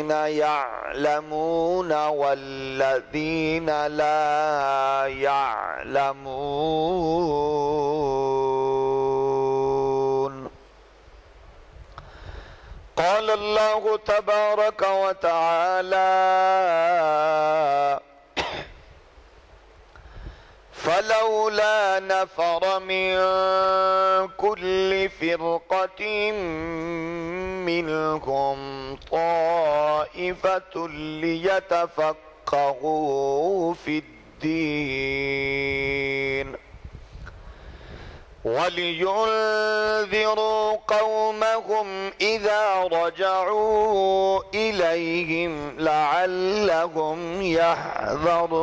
الذين يعلمون والذين لا يعلمون. قال الله تبارك وتعالى: فلولا نفر من كل فرقة منهم طائفة ليتفقهوا في الدين ولينذروا قومهم إذا رجعوا إليهم لعلهم يحذرون.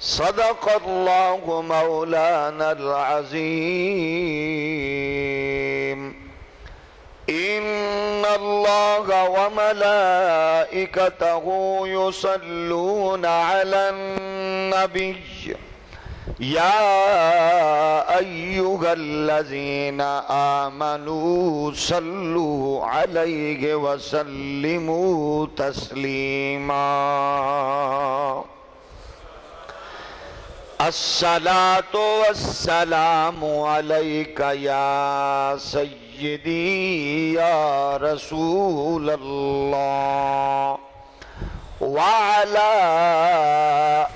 صدق الله مولانا العظيم. إن الله وملائكته يصلون على النبي يا أيها الذين آمنوا صلوا عليه وسلموا تسليما. الصلاة والسلام عليك يا سيدي يا رسول الله وعلى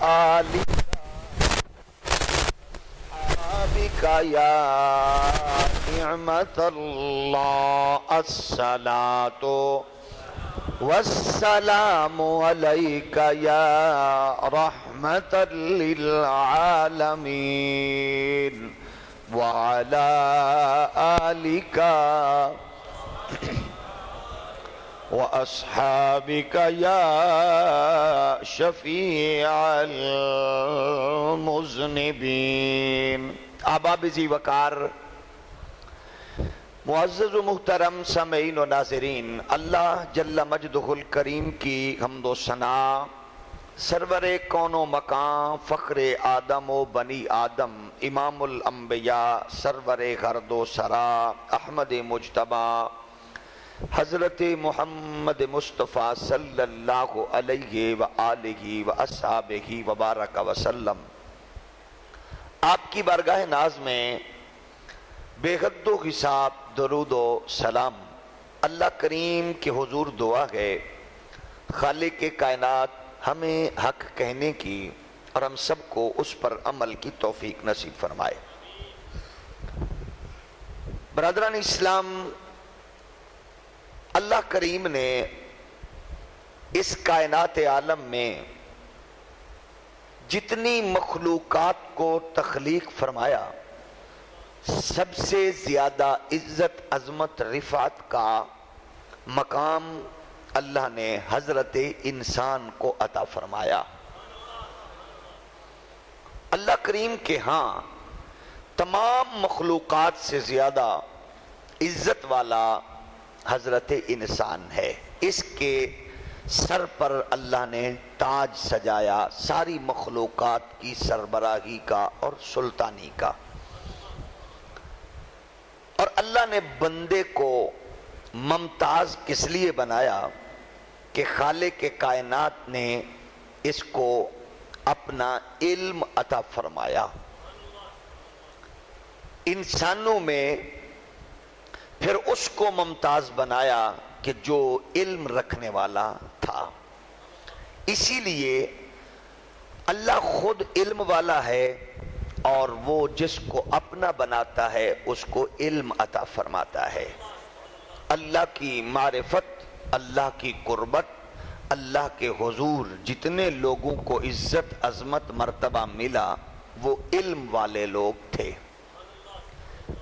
آلك وصحبك يا نعمة الله. الصلاة والسلام عليك يا رحمة للعالمين وعلى آلك وأصحابك يا شفيع المذنبين. احباب ذی وقار، معزز و محترم سامعین و ناظرین، اللہ جل مجدہ الکریم کی حمد و ثنا، سرور کون و مکان، فخر آدم و بنی آدم، امام الانبیاء، سرور گرد و سرا، احمد مجتبی، حضرت محمد مصطفیٰ صلی اللہ علیہ وآلہ واصحابہ وبارک وسلم، آپ کی بارگاہ ناز میں بے حد و حساب درود و سلام اللہ کریم کے حضور دعا ہے خالق کائنات ہمیں حق کہنے کی اور ہم سب کو اس پر عمل کی توفیق نصیب فرمائے۔ برادران اسلام، اللہ کریم نے اس کائنات عالم میں جتنی مخلوقات کو تخلیق فرمایا، سب سے زیادہ عزت عظمت رفعت کا مقام اللہ نے حضرت انسان کو عطا فرمایا۔ اللہ کریم کے ہاں تمام مخلوقات سے زیادہ عزت والا حضرت انسان ہے۔ اس کے سر پر اللہ نے تاج سجایا ساری مخلوقات کی سربراہی کا اور سلطانی کا، اور اللہ نے بندے کو ممتاز کس لیے بنایا کہ خالق کائنات نے اس کو اپنا علم عطا فرمایا۔ انسانوں میں پھر اس کو ممتاز بنایا کہ جو علم رکھنے والا تھا۔ اسی لیے اللہ خود علم والا ہے، اور وہ جس کو اپنا بناتا ہے اس کو علم عطا فرماتا ہے۔ اللہ کی معرفت، اللہ کی قربت، اللہ کے حضور جتنے لوگوں کو عزت عظمت مرتبہ ملا وہ علم والے لوگ تھے۔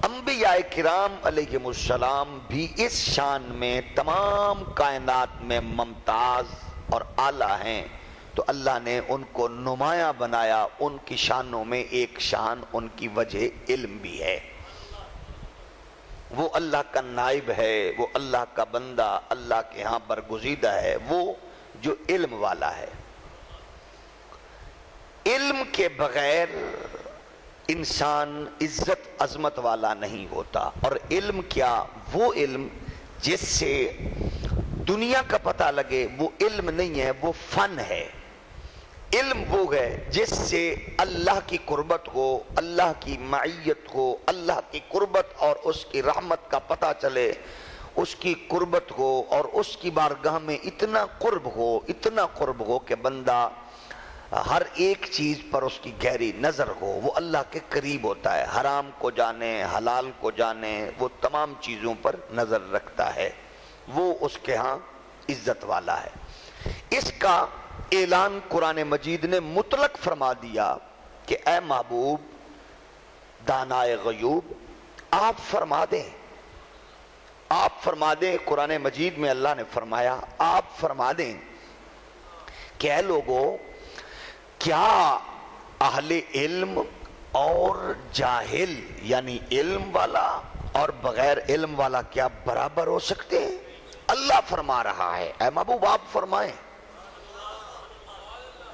انبیاء کرام علیہم السلام بھی اس شان میں تمام کائنات میں ممتاز اور اعلیٰ ہیں، تو اللہ نے ان کو نمایاں بنایا۔ ان کی شانوں میں ایک شان ان کی وجہ علم بھی ہے۔ وہ اللہ کا نائب ہے، وہ اللہ کا بندہ، اللہ کے ہاں برگزیدہ ہے، وہ جو علم والا ہے۔ علم کے بغیر انسان عزت عظمت والا نہیں ہوتا. اور علم کیا؟ وہ علم جس سے دنیا کا پتہ لگے وہ علم نہیں ہے، وہ فن ہے. علم وہ ہے جس سے اللہ کی قربت ہو، اللہ کی معیت ہو، اللہ کی قربت اور اس کی رحمت کا پتہ چلے، اس کی قربت ہو اور اس کی بارگاہ میں اتنا قرب ہو کہ بندہ ہر ایک چیز پر اس کی گہری نظر ہو. وہ اللہ کے قریب ہوتا ہے، حرام کو جانے، حلال کو جانے، وہ تمام چیزوں پر نظر رکھتا ہے، وہ اس کے ہاں عزت والا ہے. اس کا اعلان قرآن مجید نے مطلق فرما دیا کہ اے محبوب دانائے غیوب آپ فرما دیں. قرآن مجید میں اللہ نے فرمایا آپ فرما دیں کہ اے لوگوں، کیا اہل علم اور جاہل یعنی علم والا اور بغیر علم والا کیا برابر ہو سکتے ہیں؟ اللہ فرما رہا ہے اے محبوب آپ فرمائیں.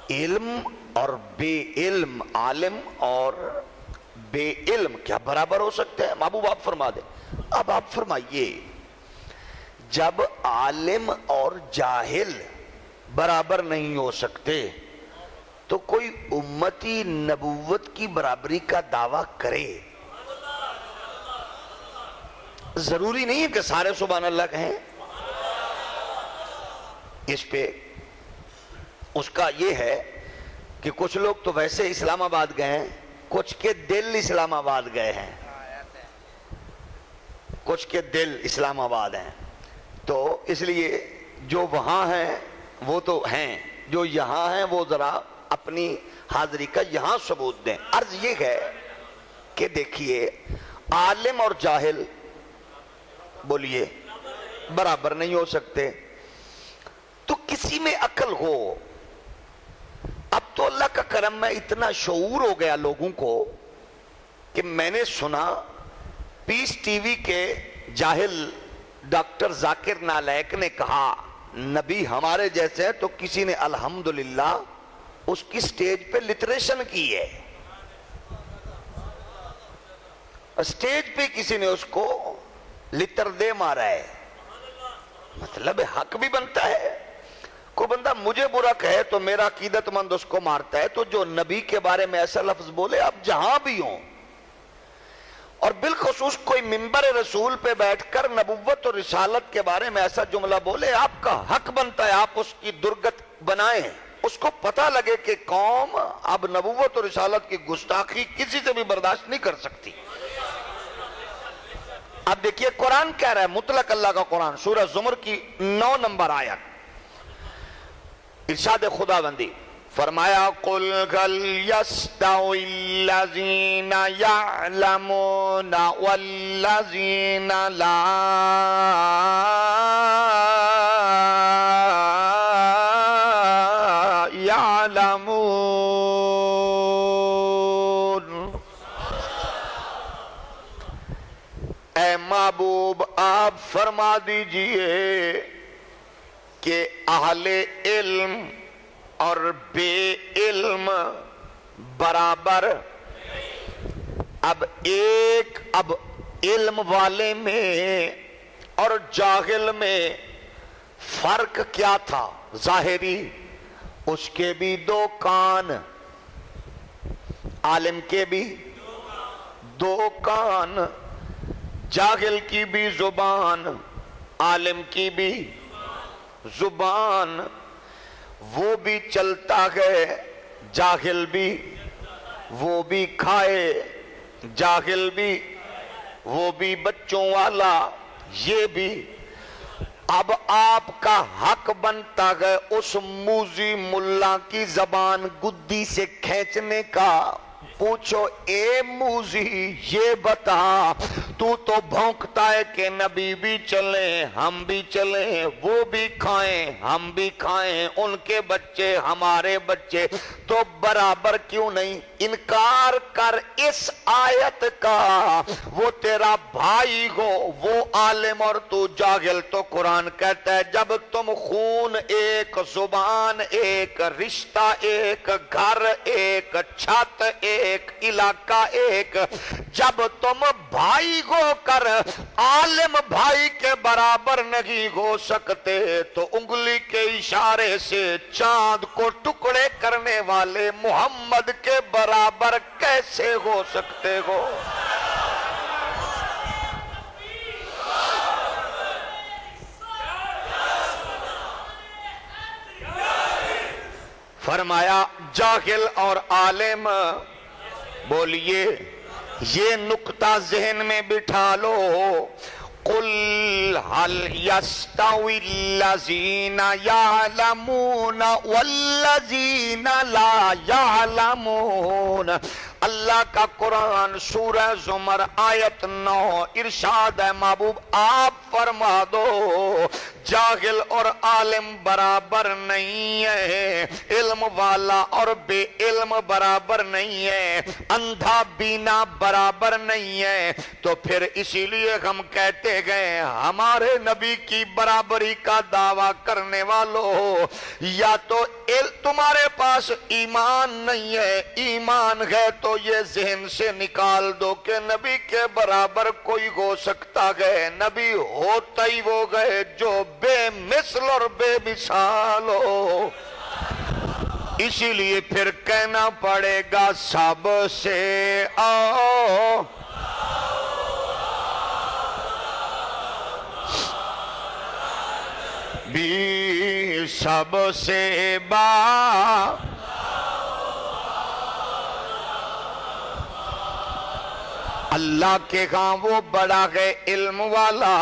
علم اور بے علم، عالم اور بے علم کیا برابر ہو سکتے ہیں؟ محبوب آپ فرما دیں. اب آپ فرمائیے، جب عالم اور جاہل برابر نہیں ہو سکتے تو کوئی امتی نبوت کی برابری کا دعویٰ کرے؟ ضروری نہیں ہے کہ سارے سبحان اللہ کہیں. اس پہ اس کا یہ ہے کہ کچھ لوگ تو ویسے اسلام آباد گئے ہیں، کچھ کے دل اسلام آباد گئے ہیں، کچھ کے دل اسلام آباد ہیں. تو اس لیے جو وہاں ہیں وہ تو ہیں، جو یہاں ہیں وہ ذرا اپنی حاضری کا یہاں ثبوت دیں. عرض یہ ہے کہ دیکھیے عالم اور جاہل بولیے برابر نہیں ہو سکتے. تو کسی میں عقل ہو. اب تو اللہ کا کرم میں اتنا شعور ہو گیا لوگوں کو کہ میں نے سنا پیس ٹی وی کے جاہل ڈاکٹر ذاکر نالائق نے کہا نبی ہمارے جیسے ہے، تو کسی نے الحمدللہ اس کی سٹیج پہ لٹریشن کی ہے. سٹیج پہ کسی نے اس کو لٹر دے مارا ہے. مطلب حق بھی بنتا ہے. کوئی بندہ مجھے برا کہے تو میرا عقیدت مند اس کو مارتا ہے، تو جو نبی کے بارے میں ایسا لفظ بولے آپ جہاں بھی ہوں، اور بالخصوص کوئی منبر رسول پہ بیٹھ کر نبوت اور رسالت کے بارے میں ایسا جملہ بولے، آپ کا حق بنتا ہے آپ اس کی درگت بنائیں. اس کو پتہ لگے کہ قوم اب نبوت اور رسالت کی گستاخی کسی سے بھی برداشت نہیں کر سکتی. اب دیکھیے قرآن کہہ رہا ہے، مطلق اللہ کا قرآن، سورہ زمر کی 9 نمبر آیت، ارشاد خداوندی فرمایا قل هل يستوي الذين يعلمون والذين لا يعلمون. اے محبوب آپ فرما دیجئے کہ اہل علم اور بے علم برابر. اب علم والے میں اور جاہل میں فرق کیا تھا ظاہری؟ اس کے بھی 2 کان، عالم کے بھی 2 کان، جاہل کی بھی زبان، عالم کی بھی زبان. وہ بھی چلتا ہے جاہل بھی، وہ بھی کھائے جاہل بھی، وہ بھی بچوں والا یہ بھی. اب آپ کا حق بنتا ہے اس موذی ملا کی زبان گدی سے کھینچنے کا. پوچھو اے موذی یہ بتا، تو بھونکتا ہے کہ نبی بھی چلیں ہم بھی چلیں، وہ بھی کھائیں ہم بھی کھائیں، ان کے بچے ہمارے بچے، تو برابر کیوں نہیں؟ انکار کر اس آیت کا. وہ تیرا بھائی ہو وہ عالم اور تو جاہل، تو قرآن کہتا ہے جب تم خون ایک، زبان ایک، رشتہ ایک، گھر ایک، چھت ایک، ایک، علاقہ ایک۔ جب تم بھائی ہو کر عالم بھائی کے برابر نہیں ہو سکتے تو انگلی کے اشارے سے چاند کو ٹکڑے کرنے والے محمد کے برابر کیسے ہو سکتے ہو؟ فرمایا جاہل اور عالم، بولیے یہ نقطہ ذہن میں بٹھا لو۔ قل هل يستوي الذين يعلمون والذين لا يعلمون؟ اللہ کا قرآن سورہ زمر آیت 9 ارشاد ہے محبوب آپ فرما دو جاہل اور عالم برابر نہیں ہے، علم والا اور بے علم برابر نہیں ہے، اندھا بینا برابر نہیں ہے۔ تو پھر اسی لیے ہم کہتے گئے ہمارے نبی کی برابری کا دعویٰ کرنے والوں، یا تو تمہارے پاس ایمان نہیں ہے، ایمان ہے تو یہ ذہن سے نکال دو کہ نبی کے برابر کوئی ہو سکتا ہے، نبی ہوتا ہی وہ گئے جو بے مثل اور بے مثال ہو۔ اسی لیے پھر کہنا پڑے گا سب سے آؤ بھی سب سے با اللہ کے ہاں وہ بڑا ہے علم والا۔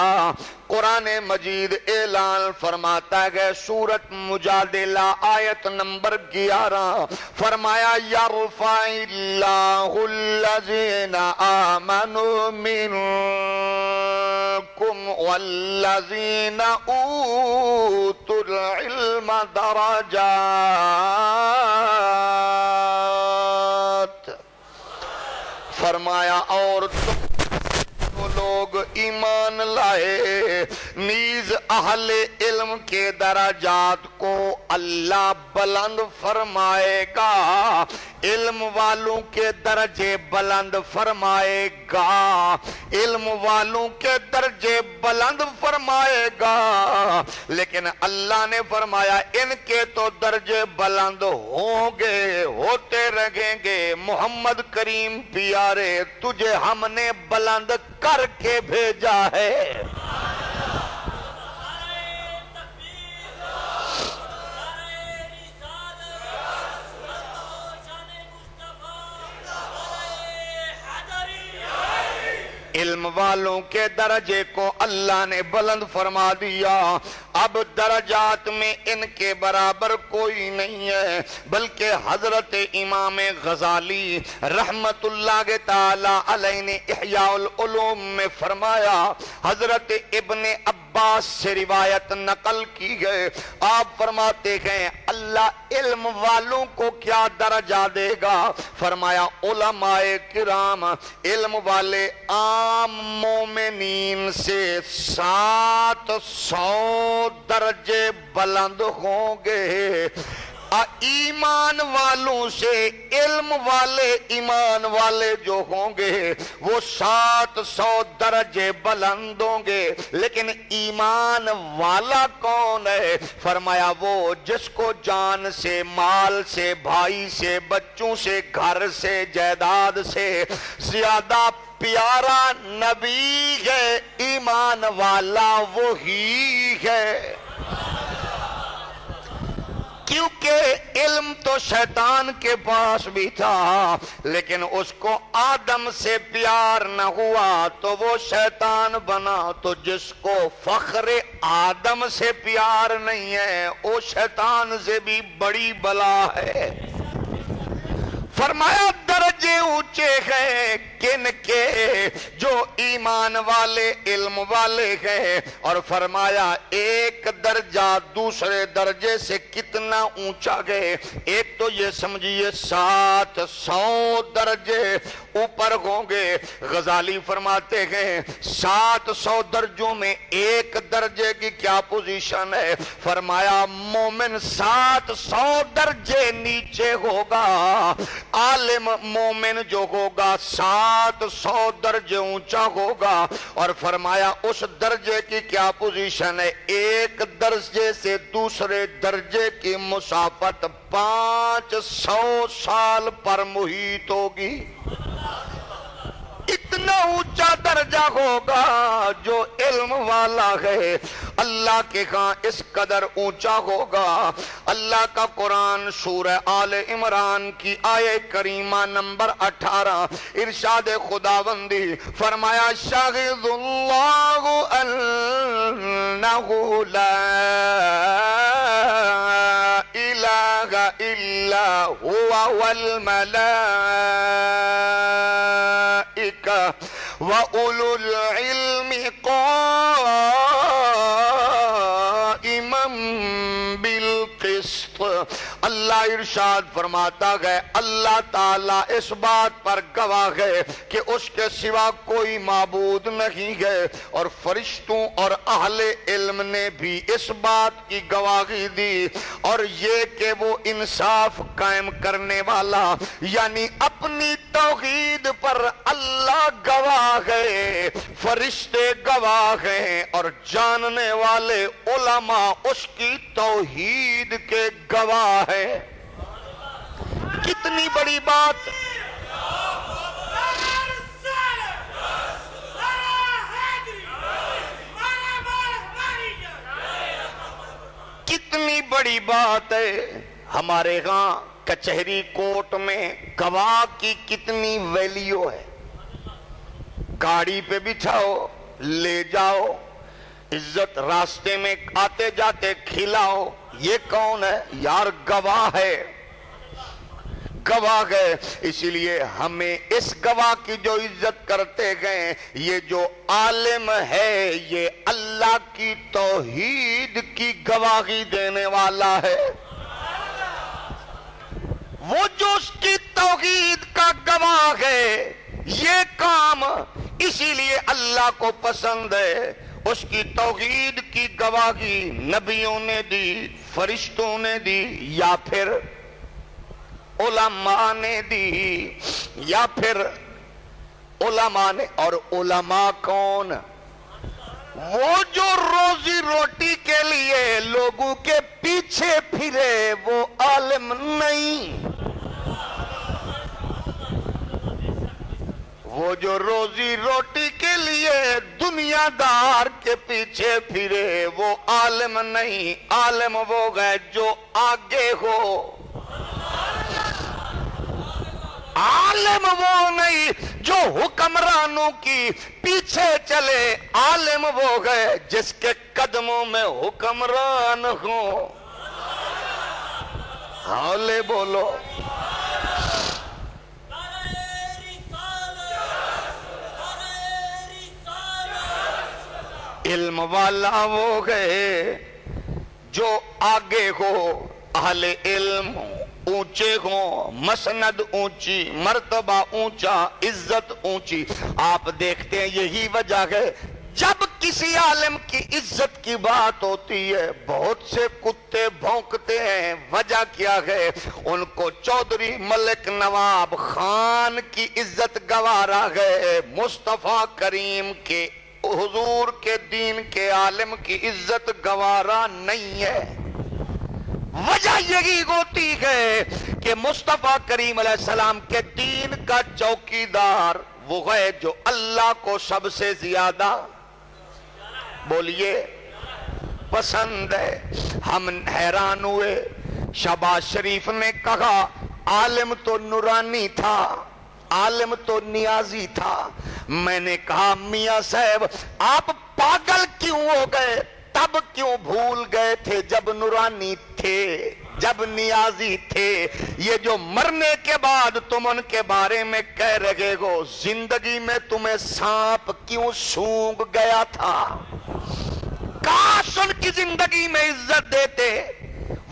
قرآن مجید اعلان فرماتا ہے سورۃ مجادلہ آیت نمبر 11 فرمایا یرفع اللہ الذین آمنوا منکم والذین اوتوا العلم درجات۔ فرمایا اور تم لوگ ایمان لائے نیز اہل علم کے درجات کو اللہ بلند فرمائے گا، علم والوں کے درجے بلند فرمائے گا، علم والوں کے درجے بلند فرمائے گا۔ لیکن اللہ نے فرمایا ان کے تو درجے بلند ہوں گے، ہوتے رہیں گے۔ محمد کریم پیارے تجھے ہم نے بلند کر کے بھیجا ہے۔ علم والوں کے درجے کو اللہ نے بلند فرما دیا۔ اب درجات میں ان کے برابر کوئی نہیں ہے، بلکہ حضرت امام غزالی رحمت اللہ تعالی علیہ نے احیاء العلوم میں فرمایا، حضرت ابن عباس سے روایت نقل کی گئے، آپ فرماتے ہیں اللہ علم والوں کو کیا درجہ دے گا؟ فرمایا علماء کرام علم والے عام مومنین سے 700 درجے بلند ہوں گے، ایمان والوں سے علم والے ایمان والے جو ہوں گے وہ 700 درجے بلند ہوں گے۔ لیکن ایمان والا کون ہے؟ فرمایا وہ جس کو جان سے، مال سے، بھائی سے، بچوں سے، گھر سے، جائیداد سے زیادہ پیارا نبی ہے، ایمان والا وہی ہے۔ کیونکہ علم تو شیطان کے پاس بھی تھا، لیکن اس کو آدم سے پیار نہ ہوا تو وہ شیطان بنا۔ تو جس کو فخر آدم سے پیار نہیں ہے وہ شیطان سے بھی بڑی بلا ہے۔ فرمایا درجے اونچے ہیں کن کے؟ جو ایمان والے علم والے ہیں۔ اور فرمایا ایک درجہ دوسرے درجے سے کتنا اونچا گئے؟ ایک تو یہ سمجھیے 700 درجے اوپر ہوں گے۔ غزالی فرماتے ہیں 700 درجوں میں ایک درجے کی کیا پوزیشن ہے؟ فرمایا مومن 700 درجے نیچے ہوگا، عالم مومن جو ہوگا 700 درجے اونچا ہوگا۔ اور فرمایا اس درجے کی کیا پوزیشن ہے؟ ایک درجے سے دوسرے درجے کی مسافت 500 سال پر محیط ہوگی۔ اتنا اونچا درجہ ہوگا جو علم والا ہے اللہ کے ہاں اس قدر اونچا ہوگا۔ اللہ کا قرآن سورہ آل عمران کی آیہ کریمہ نمبر 18 ارشاد خداوندی فرمایا شاہد اللہ انہ لا الہ الا هو والملائکہ وَأُولُو الْعِلْمِ قَائِمًا بِالْقِسْطِ۔ اللہ ارشاد فرماتا ہے اللہ تعالیٰ اس بات پر گواہ ہے کہ اس کے سوا کوئی معبود نہیں ہے، اور فرشتوں اور اہل علم نے بھی اس بات کی گواہی دی، اور یہ کہ وہ انصاف قائم کرنے والا یعنی اپنی توحید پر اللہ گواہ ہے، فرشتے گواہ ہیں، اور جاننے والے علماء اس کی توحید کے گواہ ہیں۔ کتنی بڑی بات، کتنی بڑی بات ہے۔ ہمارے ہاں کچہری کورٹ میں گواہ کی کتنی ویلیو ہے۔ گاڑی پہ بٹھاؤ لے جاؤ، عزت راستے میں آتے جاتے کھلاؤ، یہ کون ہے؟ یار گواہ ہے، گواہ ہے۔ اسی لیے ہمیں اس گواہ کی جو عزت کرتے گئے، یہ جو عالم ہے یہ اللہ کی توحید کی گواہی دینے والا ہے، وہ جو اس کی توحید کا گواہ ہے۔ یہ کام اسی لیے اللہ کو پسند ہے، اس کی توحید کی گواہی نبیوں نے دی، فرشتوں نے دی، یا پھر علماء نے دی، یا پھر علماء نے۔ اور علماء کون؟ وہ جو روزی روٹی کے لیے لوگوں کے پیچھے پھرے، وہ عالم نہیں۔ وہ جو روزی روٹی کے لیے دنیا دار کے پیچھے پھرے، وہ عالم نہیں۔ عالم وہ ہے جو آگے ہو، عالم وہ نہیں جو حکمرانوں کی پیچھے چلے، عالم وہ ہے جس کے قدموں میں حکمران ہوں۔ حالے بولو۔ علم والا وہ گئے جو آگے ہو، اہل علم اونچے ہوں، مسند اونچی، مرتبہ اونچا، عزت اونچی۔ آپ دیکھتے ہیں یہی وجہ ہے جب کسی عالم کی عزت کی بات ہوتی ہے بہت سے کتے بھونکتے ہیں۔ وجہ کیا ہے؟ ان کو چودھری ملک نواب خان کی عزت گوارا ہے، مصطفیٰ کریم کے حضور کے دین کے عالم کی عزت گوارا نہیں ہے۔ وجہ یہی ہوتی ہے کہ مصطفیٰ کریم علیہ السلام کے دین کا چوکیدار وہ ہے جو اللہ کو سب سے زیادہ بولیے پسند ہے۔ ہم حیران ہوئے، شہباز شریف نے کہا عالم تو نورانی تھا، عالم تو نیازی تھا۔ میں نے کہا میاں صاحب آپ پاگل کیوں ہو گئے؟ تب کیوں بھول گئے تھے جب نورانی تھے، جب نیازی تھے؟ یہ جو مرنے کے بعد تم ان کے بارے میں کہہ رہے ہو، زندگی میں تمہیں سانپ کیوں سونگ گیا تھا؟ کاش ان کی زندگی میں عزت دیتے۔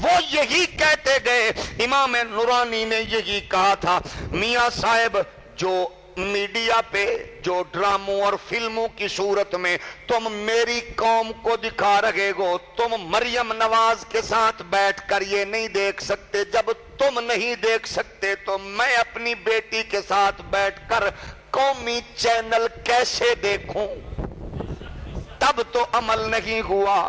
وہ یہی کہتے گئے، امام نورانی نے یہی کہا تھا میاں صاحب جو میڈیا پہ جو ڈراموں اور فلموں کی صورت میں تم میری قوم کو دکھا رہے ہو، تم مریم نواز کے ساتھ بیٹھ کر یہ نہیں دیکھ سکتے۔ جب تم نہیں دیکھ سکتے تو میں اپنی بیٹی کے ساتھ بیٹھ کر قومی چینل کیسے دیکھوں؟ تب تو عمل نہیں ہوا۔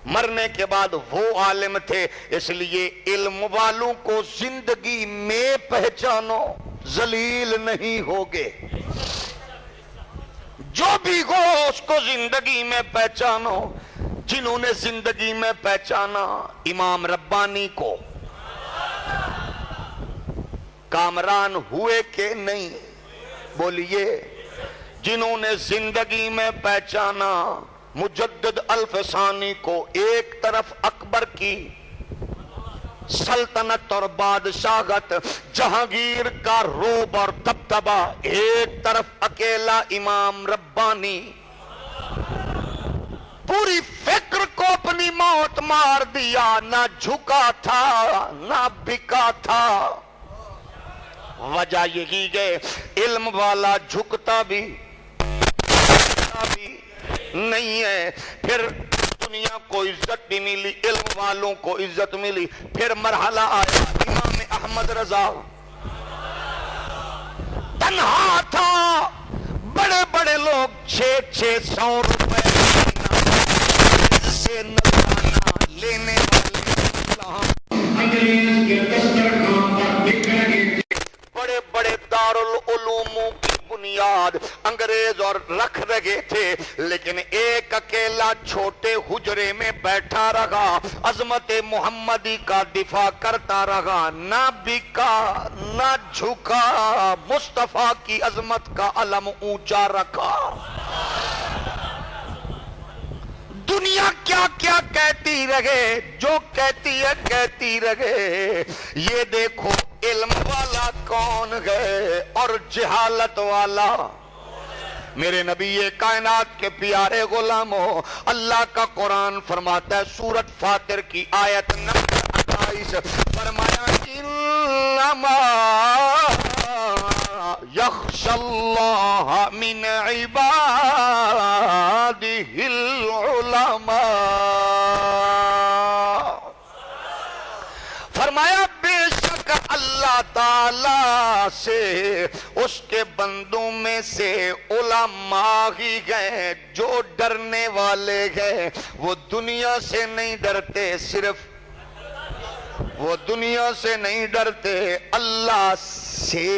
مرنے کے بعد وہ عالم تھے، اس لیے علم والوں کو زندگی میں پہچانو، ذلیل نہیں ہوگے۔ جو بھی ہو اس کو زندگی میں پہچانو۔ جنہوں نے زندگی میں پہچانا امام ربانی کو، کامران ہوئے کہ نہیں؟ بولیے۔ جنہوں نے زندگی میں پہچانا مجدد الفسانی کو، ایک طرف اکبر کی سلطنت اور بادشاہت، جہانگیر کا روب اور دبدبہ، ایک طرف اکیلا امام ربانی، پوری فکر کو اپنی موت مار دیا، نہ جھکا تھا نہ بکا تھا۔ وجہ یہی ہے علم والا جھکتا بھی نہیں ہے۔ پھر دنیا کو عزت بھی ملی، علم والوں کو عزت ملی۔ پھر مرحلہ آیا، امام احمد رضا تنہا تھا، بڑے بڑے لوگ 600 روپے سے نذرانہ لینے والے انگریز کے دسترخوان پر بکھر گئے۔ بڑے بڑے دارالعلوموں کی بنیاد انگریز اور رکھ رہے تھے، لیکن ایک اکیلا چھوٹے حجرے میں بیٹھا رہا، عظمت محمدی کا دفاع کرتا رہا، نہ بکا نہ جھکا، مصطفیٰ کی عظمت کا علم اونچا رکھا۔ دنیا کیا کیا کہتی رہے، جو کہتی ہے کہتی رہے، یہ دیکھو علم والا کون ہے اور جہالت والا۔ میرے نبی کائنات کے پیارے غلاموں، اللہ کا قرآن فرماتا ہے سورۃ فاطر کی آیت نمبر 28، فرمایا انما یخشی اللہ من عبادہ العلماء۔ فرمایا بے شک اللہ تعالی سے اس کے بندوں میں سے علماء ہی گئے جو ڈرنے والے گئے۔ وہ دنیا سے نہیں ڈرتے، صرف وہ دنیا سے نہیں ڈرتے، اللہ سے۔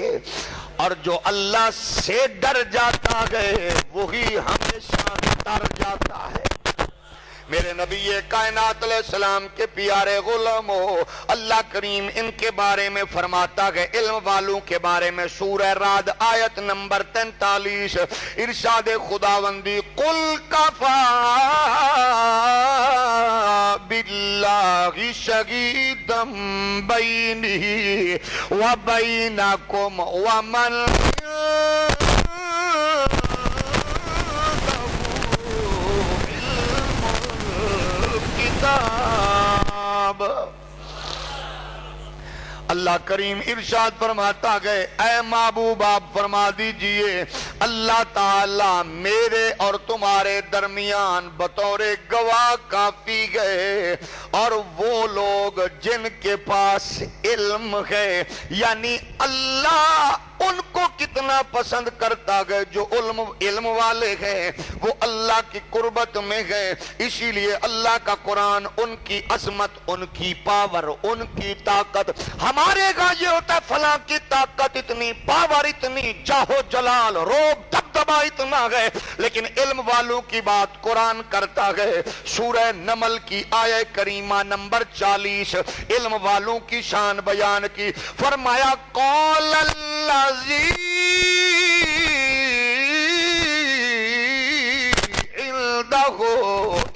اور جو اللہ سے ڈر جاتا ہے وہی ہمیشہ ڈر جاتا ہے۔ میرے نبی کائنات علیہ السلام کے پیارے غلاموں، اللہ کریم ان کے بارے میں فرماتا ہے، علم والوں کے بارے میں سورہ رعد آیت نمبر 43، ارشاد خداوندی قل کفا باللہ شہیدا بینی وبینکم ومن اللہ کریم ارشاد فرماتا گئے، اے محبوب آپ فرما دیجئے اللہ تعالی میرے اور تمہارے درمیان بطور گواہ کافی گئے، اور وہ لوگ جن کے پاس علم ہے، یعنی اللہ ان کو کتنا پسند کرتا گئے، جو علم والے ہیں وہ اللہ کی قربت میں گئے۔ اسی لیے اللہ کا قرآن ان کی عظمت، ان کی پاور، ان کی طاقت، ہمارے گا یہ ہوتا ہے فلاں کی طاقت اتنی، پاور اتنی، جاہو جلال، روب دبدبا اتنا گئے، لیکن علم والوں کی بات قرآن کرتا گئے۔ سورہ نمل کی آیہ کریمہ نمبر 40 علم والوں کی شان بیان کی، فرمایا قال الذی عنده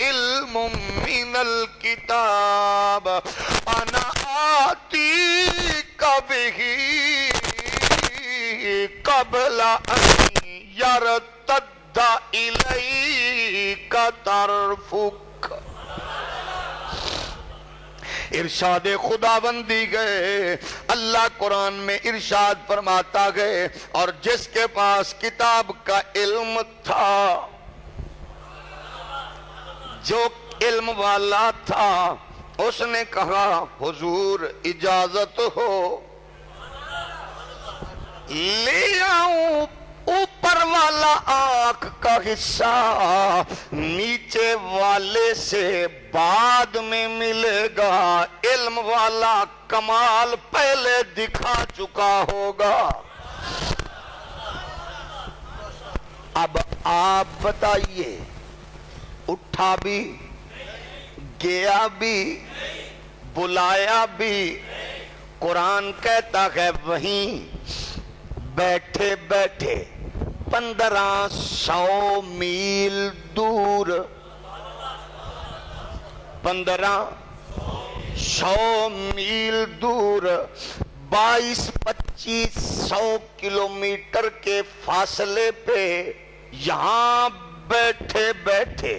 علم من الکتاب انا آتیک بہ قبل ان یرتد الیک طرفک۔ ارشاد خداوندی گئے. اللہ قرآن میں ارشاد فرماتا گئے اور جس کے پاس کتاب کا علم تھا، جو علم والا تھا، اس نے کہا حضور اجازت ہو لے آؤں اوپر والا آنکھ کا حصہ، نیچے والے سے بعد میں ملے گا. علم والا کمال پہلے دکھا چکا ہوگا. اب آپ بتائیے، اٹھا بھی، گیا بھی، بلایا بھی. قرآن کہتا ہے وہیں بیٹھے بیٹھے 1500 میل دور، 1500 میل دور، 2200-2500 کلومیٹر کے فاصلے پہ یہاں بیٹھے بیٹھے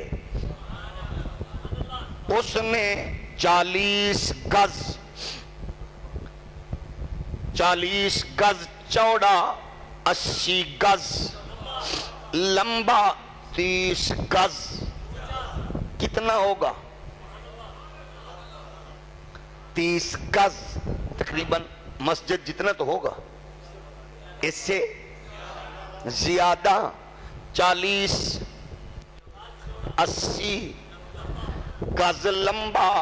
اس نے 40 گز چوڑا، 80 گز لمبا، 30 گز. کتنا ہوگا؟ 30 گز تقریباً مسجد جتنا تو ہوگا، اس سے زیادہ. 40 80 گز لمبا،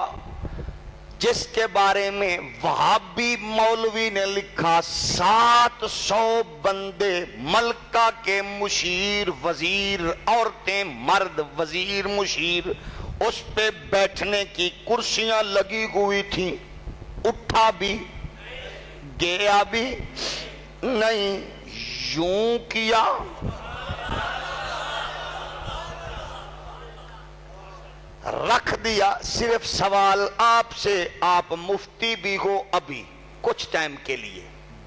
جس کے بارے میں وہابی مولوی نے لکھا 700 بندے ملکہ کے مشیر وزیر، عورتیں مرد وزیر مشیر، اس پہ بیٹھنے کی کرسیاں لگی ہوئی تھیں. اٹھا بھی، گیا بھی نہیں، یوں کیا. رکھ دیا. صرف سوال آپ سے، آپ مفتی بھی ہو ابھی کچھ ٹائم کے لیے،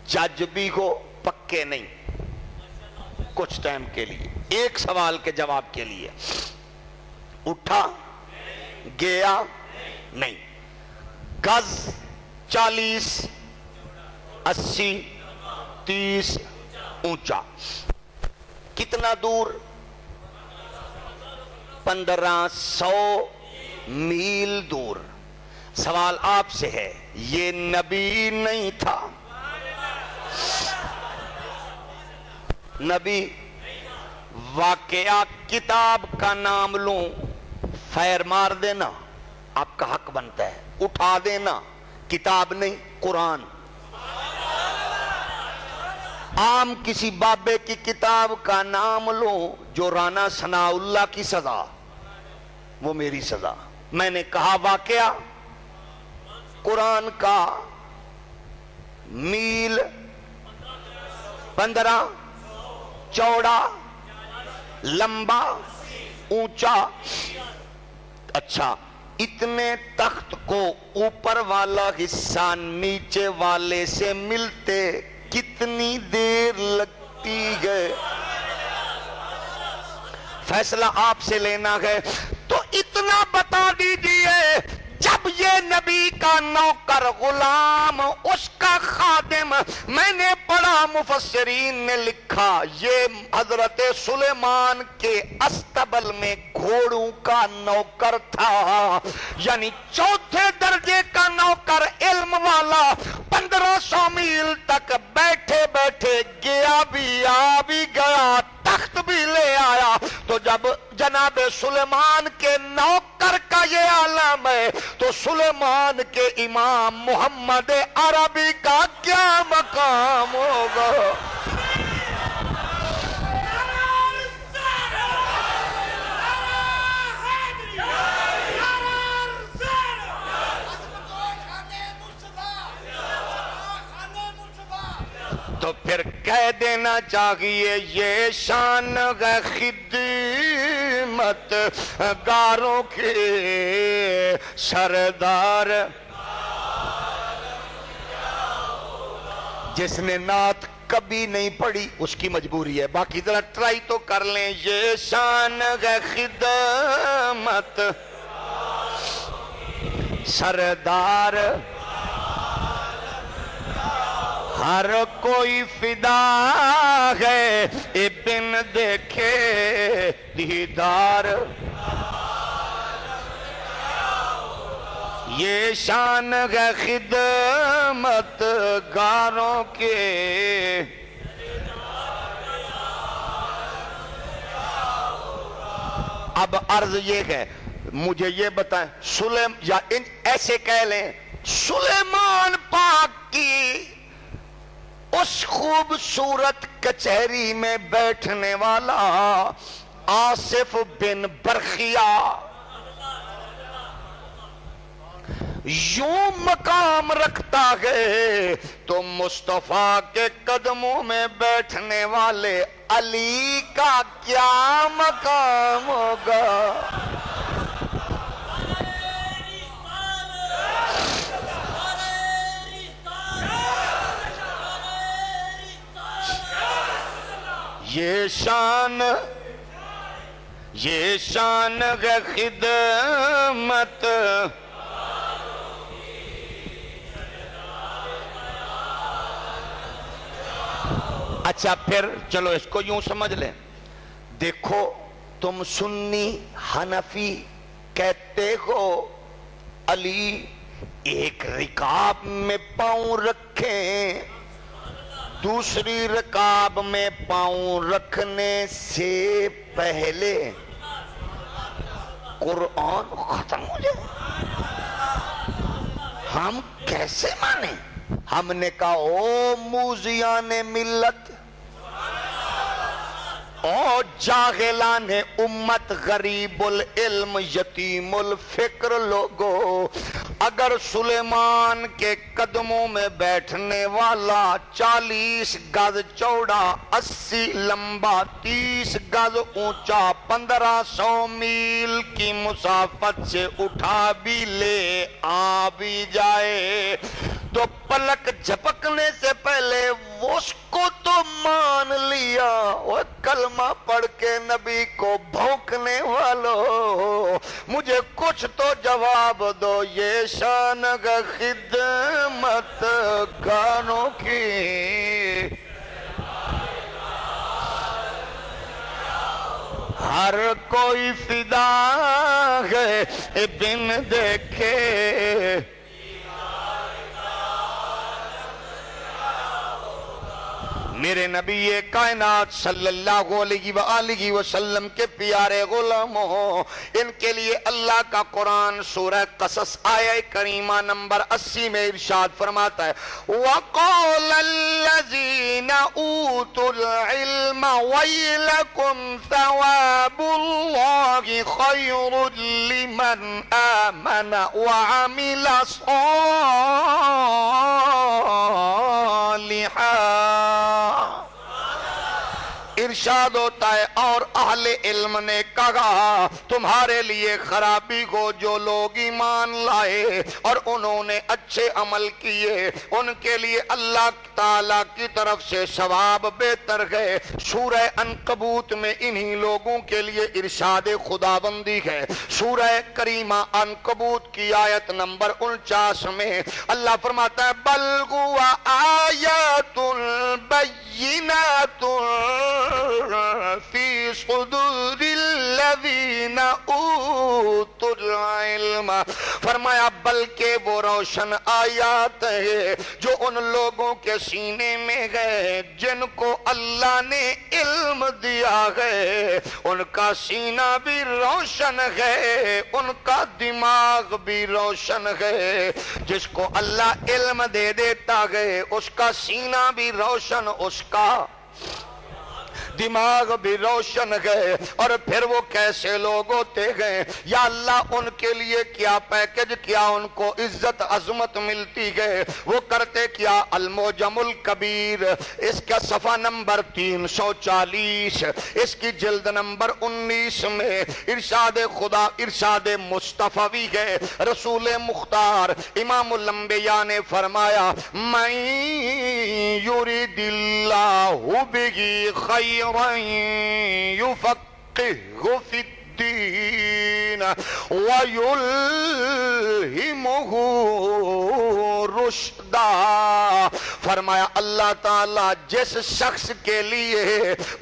جج بھی ہو پکے نہیں، کچھ ٹائم کے لیے ایک سوال کے جواب کے لیے. اٹھا، گیا نہیں. گز 40 80 30 اونچا. کتنا دور؟ 1500 میل دور. سوال آپ سے ہے، یہ نبی نہیں تھا؟ نبی. واقعہ کتاب کا نام لوں، فیر مار دینا آپ کا حق بنتا ہے، اٹھا دینا. کتاب نہیں، قرآن. عام کسی بابے کی کتاب کا نام لوں جو رانا ثناء اللہ کی سزا، وہ میری سزا. میں نے کہا واقعہ قرآن کا، میل 15 چوڑا، لمبا، اونچا. اچھا، اتنے تخت کو اوپر والا حصہ نیچے والے سے ملتے کتنی دیر لگتی ہے؟ فیصلہ آپ سے لینا ہے. تو اتنا بتا دیجئے، جب یہ نبی کا نوکر، غلام، اس کا خادم، میں نے پڑھا مفسرین نے لکھا یہ حضرت سلیمان کے استبل میں گھوڑوں کا نوکر تھا، یعنی چوتھے درجے کا نوکر، علم والا. 1500 میل تک بیٹھے بیٹھے گیا بھی، آ بھی گیا، تخت بھی لے آیا. تو جب جناب سلیمان کے نوکر کا یہ عالم ہے تو سلیمان کے امام محمد عربی کا کیا مقام ہوگا؟ تو پھر کہہ دینا چاہیے یہ شان ہے خدمت گاروں کے سردار. جس نے نعت کبھی نہیں پڑھی اس کی مجبوری ہے، باقی ذرا ٹرائی تو کر لیں. یہ شان ہے خدمت، سردار ہر کوئی فدا ہے بن دیکھے دیدار یہ شان ہے خدمت گاروں کے اب عرض یہ ہے مجھے یہ بتائیں یا ایسے کہہ لیں سلیمان پاک کی اس خوبصورت کچہری میں بیٹھنے والا آصف بن برخیا یوں مقام رکھتا ہے تو مصطفیٰ کے قدموں میں بیٹھنے والے علی کا کیا مقام ہوگا یہ شان ہے خدمت اچھا پھر چلو اس کو یوں سمجھ لیں دیکھو تم سنی حنفی کہتے ہو علی ایک رکاب میں پاؤں رکھیں دوسری رکاب میں پاؤں رکھنے سے پہلے قرآن ختم ہو جائے ہم کیسے مانیں ہم نے کہا او موذیان ملت او جاہلان امت غریب العلم یتیم الفکر لوگو اگر سلیمان کے قدموں میں بیٹھنے والا 40 گز چوڑا 80 لمبا 30 گز اونچا 1500 میل کی مسافت سے اٹھا بھی لے آ بھی جائے تو پلک جھپکنے سے پہلے اس کو تو مان لیا وہ کلمہ پڑھ کے نبی کو بھونکنے والو مجھے کچھ تو جواب دو یہ شان ہے خدمت گانوں کی ہر کوئی فدا ہے بن دیکھے میرے نبی کائنات صلی اللہ علیہ وآلہ وسلم کے پیارے غلاموں ان کے لیے اللہ کا قرآن سورہ قصص آیہ کریمہ نمبر 80 میں ارشاد فرماتا ہے وَقَالَ الَّذِينَ أُوتُوا الْعِلْمَ وَيْلَكُمْ ثَوَابُ اللَّهِ خَيْرٌ لِمَنْ آمَنَ وَعَمِلَ صَالِحًا ارشاد ہوتا ہے اور اہل علم نے کہا تمہارے لیے خرابی کو جو لوگ ایمان لائے اور انہوں نے اچھے عمل کیے ان کے لیے اللہ تعالیٰ کی طرف سے ثواب بہتر ہے سورہ عنکبوت میں انہی لوگوں کے لیے ارشاد خداوندی ہے سورہ کریمہ عنکبوت کی آیت نمبر 49 میں اللہ فرماتا ہے بل هو آیات بینات فی صدور الذین اوتوا العلم فرمایا بلکہ وہ روشن آیات ہے جو ان لوگوں کے سینے میں گئے جن کو اللہ نے علم دیا ہے ان کا سینہ بھی روشن ہے ان کا دماغ بھی روشن ہے جس کو اللہ علم دے دیتا ہے اس کا سینہ بھی روشن اس کا دماغ بھی روشن گئے اور پھر وہ کیسے لوگ ہوتے گئے یا اللہ ان کے لیے کیا پیکج کیا ان کو عزت عظمت ملتی گئے وہ کرتے کیا المعجم الکبیر اس کا صفحہ نمبر 340 اس کی جلد نمبر 19 میں ارشاد خدا ارشاد مصطفی ہے رسول مختار امام الانبیاء نے فرمایا من یرید اللہ بہ خیر يفقهه في الدین وَيُلْهِمُهُ رُشْدًا۔ فرمایا اللہ تعالیٰ جس شخص کے لیے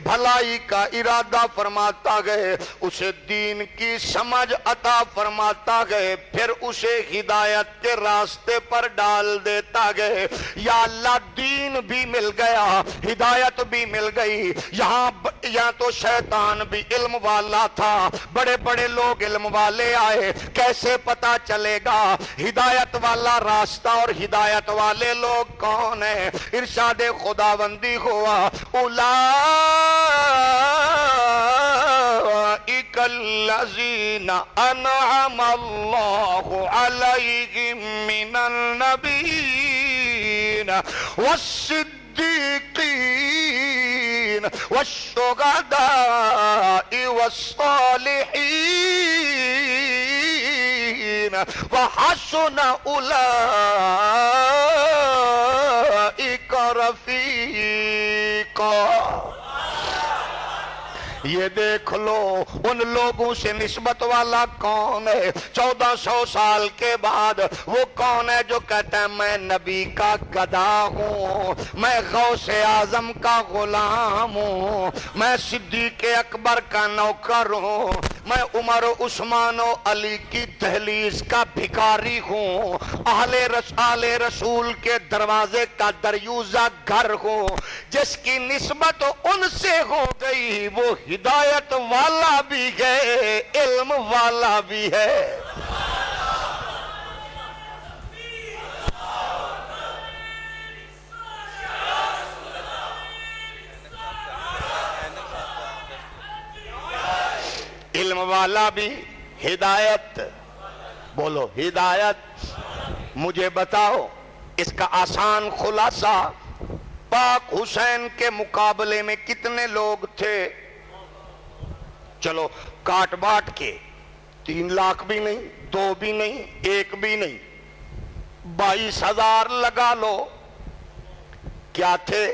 بھلائی کا ارادہ فرماتا گئے اسے دین کی سمجھ عطا فرماتا گئے، پھر اسے ہدایت کے راستے پر ڈال دیتا گئے۔ یا اللہ دین بھی مل گیا، ہدایت بھی مل گئی، یہاں تو شیطان بھی علم والا تھا، بڑے بڑے لوگ علم والے آئے، کیسے پتا چلے گا ہدایت والا راستہ اور ہدایت والے لوگ کون ہیں؟ ارشاد خداوندی ہوا اولئک الذین انعم اللہ علیہم من النبیین والصدیقین والشہداء والصالحین وحسن اولئک رفیقا۔ یہ دیکھ لو ان لوگوں سے نسبت والا کون ہے؟ 1400 سال کے بعد وہ کون ہے جو کہتا ہے میں نبی کا گدھا ہوں، میں غوث اعظم کا غلام ہوں، میں صدیق اکبر کا نوکر ہوں، میں عمر و عثمان و علی کی دہلیز کا بھکاری ہوں، اہل رسول کے دروازے کا دریوزہ گھر ہوں۔ جس کی نسبت ان سے ہو گئی وہ ہدایت والا بھی ہے، علم والا بھی ہے۔ علم والا بھی ہدایت، بولو ہدایت۔ مجھے بتاؤ اس کا آسان خلاصہ، پاک حسین کے مقابلے میں کتنے لوگ تھے؟ چلو کاٹ باٹ کے 3 لاکھ بھی نہیں، 2 بھی نہیں، 1 بھی نہیں، 22,000 لگا لو۔ کیا تھے؟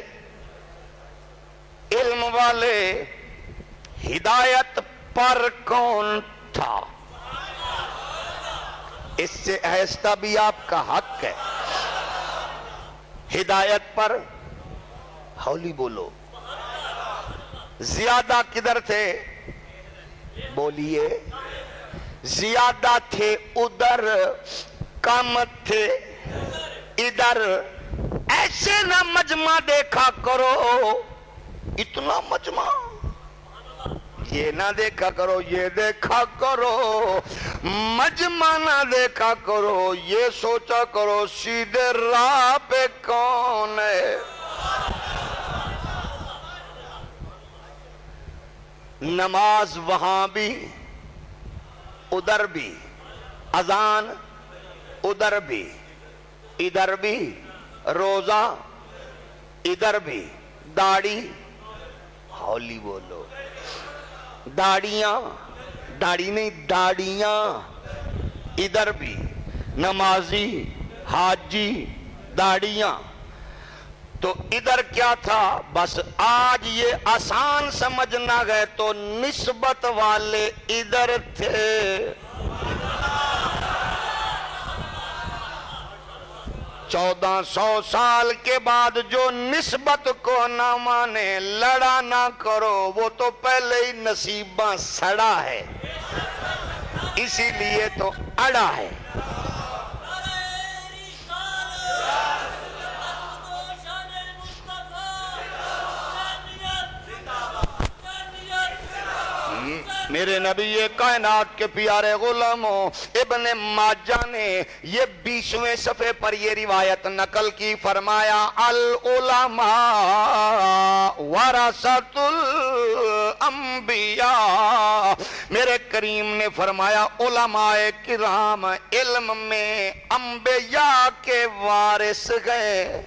علم والے۔ ہدایت پر کون تھا؟ اس سے آہستہ بھی آپ کا حق ہے۔ ہدایت پر ہولی بولو۔ زیادہ کدھر تھے؟ بولیے۔ زیادہ تھے ادھر، کم تھے ادھر۔ ایسے نہ مجمع دیکھا کرو، اتنا مجمع یہ نہ دیکھا کرو، یہ دیکھا کرو مجمع نہ دیکھا کرو، یہ سوچا کرو سیدھے راہ پہ کون ہے۔ نماز وہاں بھی ادھر بھی، اذان ادھر بھی ادھر بھی، روزہ ادھر بھی، داڑھی ہولی بولو، داڑیاں، داڑھی نہیں داڑیاں ادھر بھی، نمازی حاجی داڑیاں۔ تو ادھر کیا تھا؟ بس آج یہ آسان سمجھنا گئے تو نسبت والے ادھر تھے۔ 1400 سال کے بعد جو نسبت کو نہ مانے، لڑا نہ کرو، وہ تو پہلے ہی نصیبہ سڑا ہے، اسی لیے تو اڑا ہے۔ میرے نبی کائنات کے پیارے غلاموں، ابن ماجہ نے یہ 20ویں صفحے پر یہ روایت نقل کی، فرمایا العلماء ورثۃ الانبیاء۔ میرے کریم نے فرمایا علماء کرام علم میں انبیاء کے وارث گئے،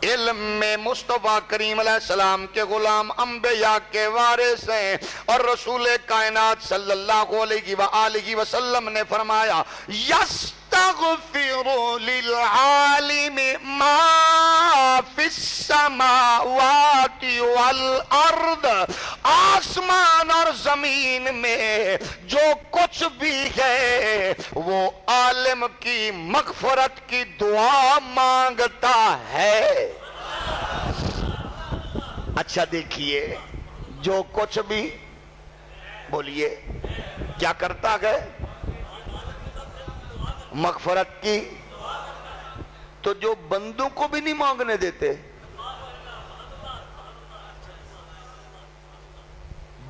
علم میں مصطفیٰ کریم علیہ السلام کے غلام انبیاء کے وارث ہیں۔ اور رسول کائنات صلی اللہ علیہ وآلہ وسلم نے فرمایا یستوی يستغفر للعالم ما في السماوات والارض، آسمان اور زمین میں جو کچھ بھی ہے وہ عالم کی مغفرت کی دعا مانگتا ہے۔ اچھا دیکھیے، جو کچھ بھی، بولیے کیا کرتا ہے؟ مغفرت کی۔ تو جو بندوں کو بھی نہیں مانگنے دیتے،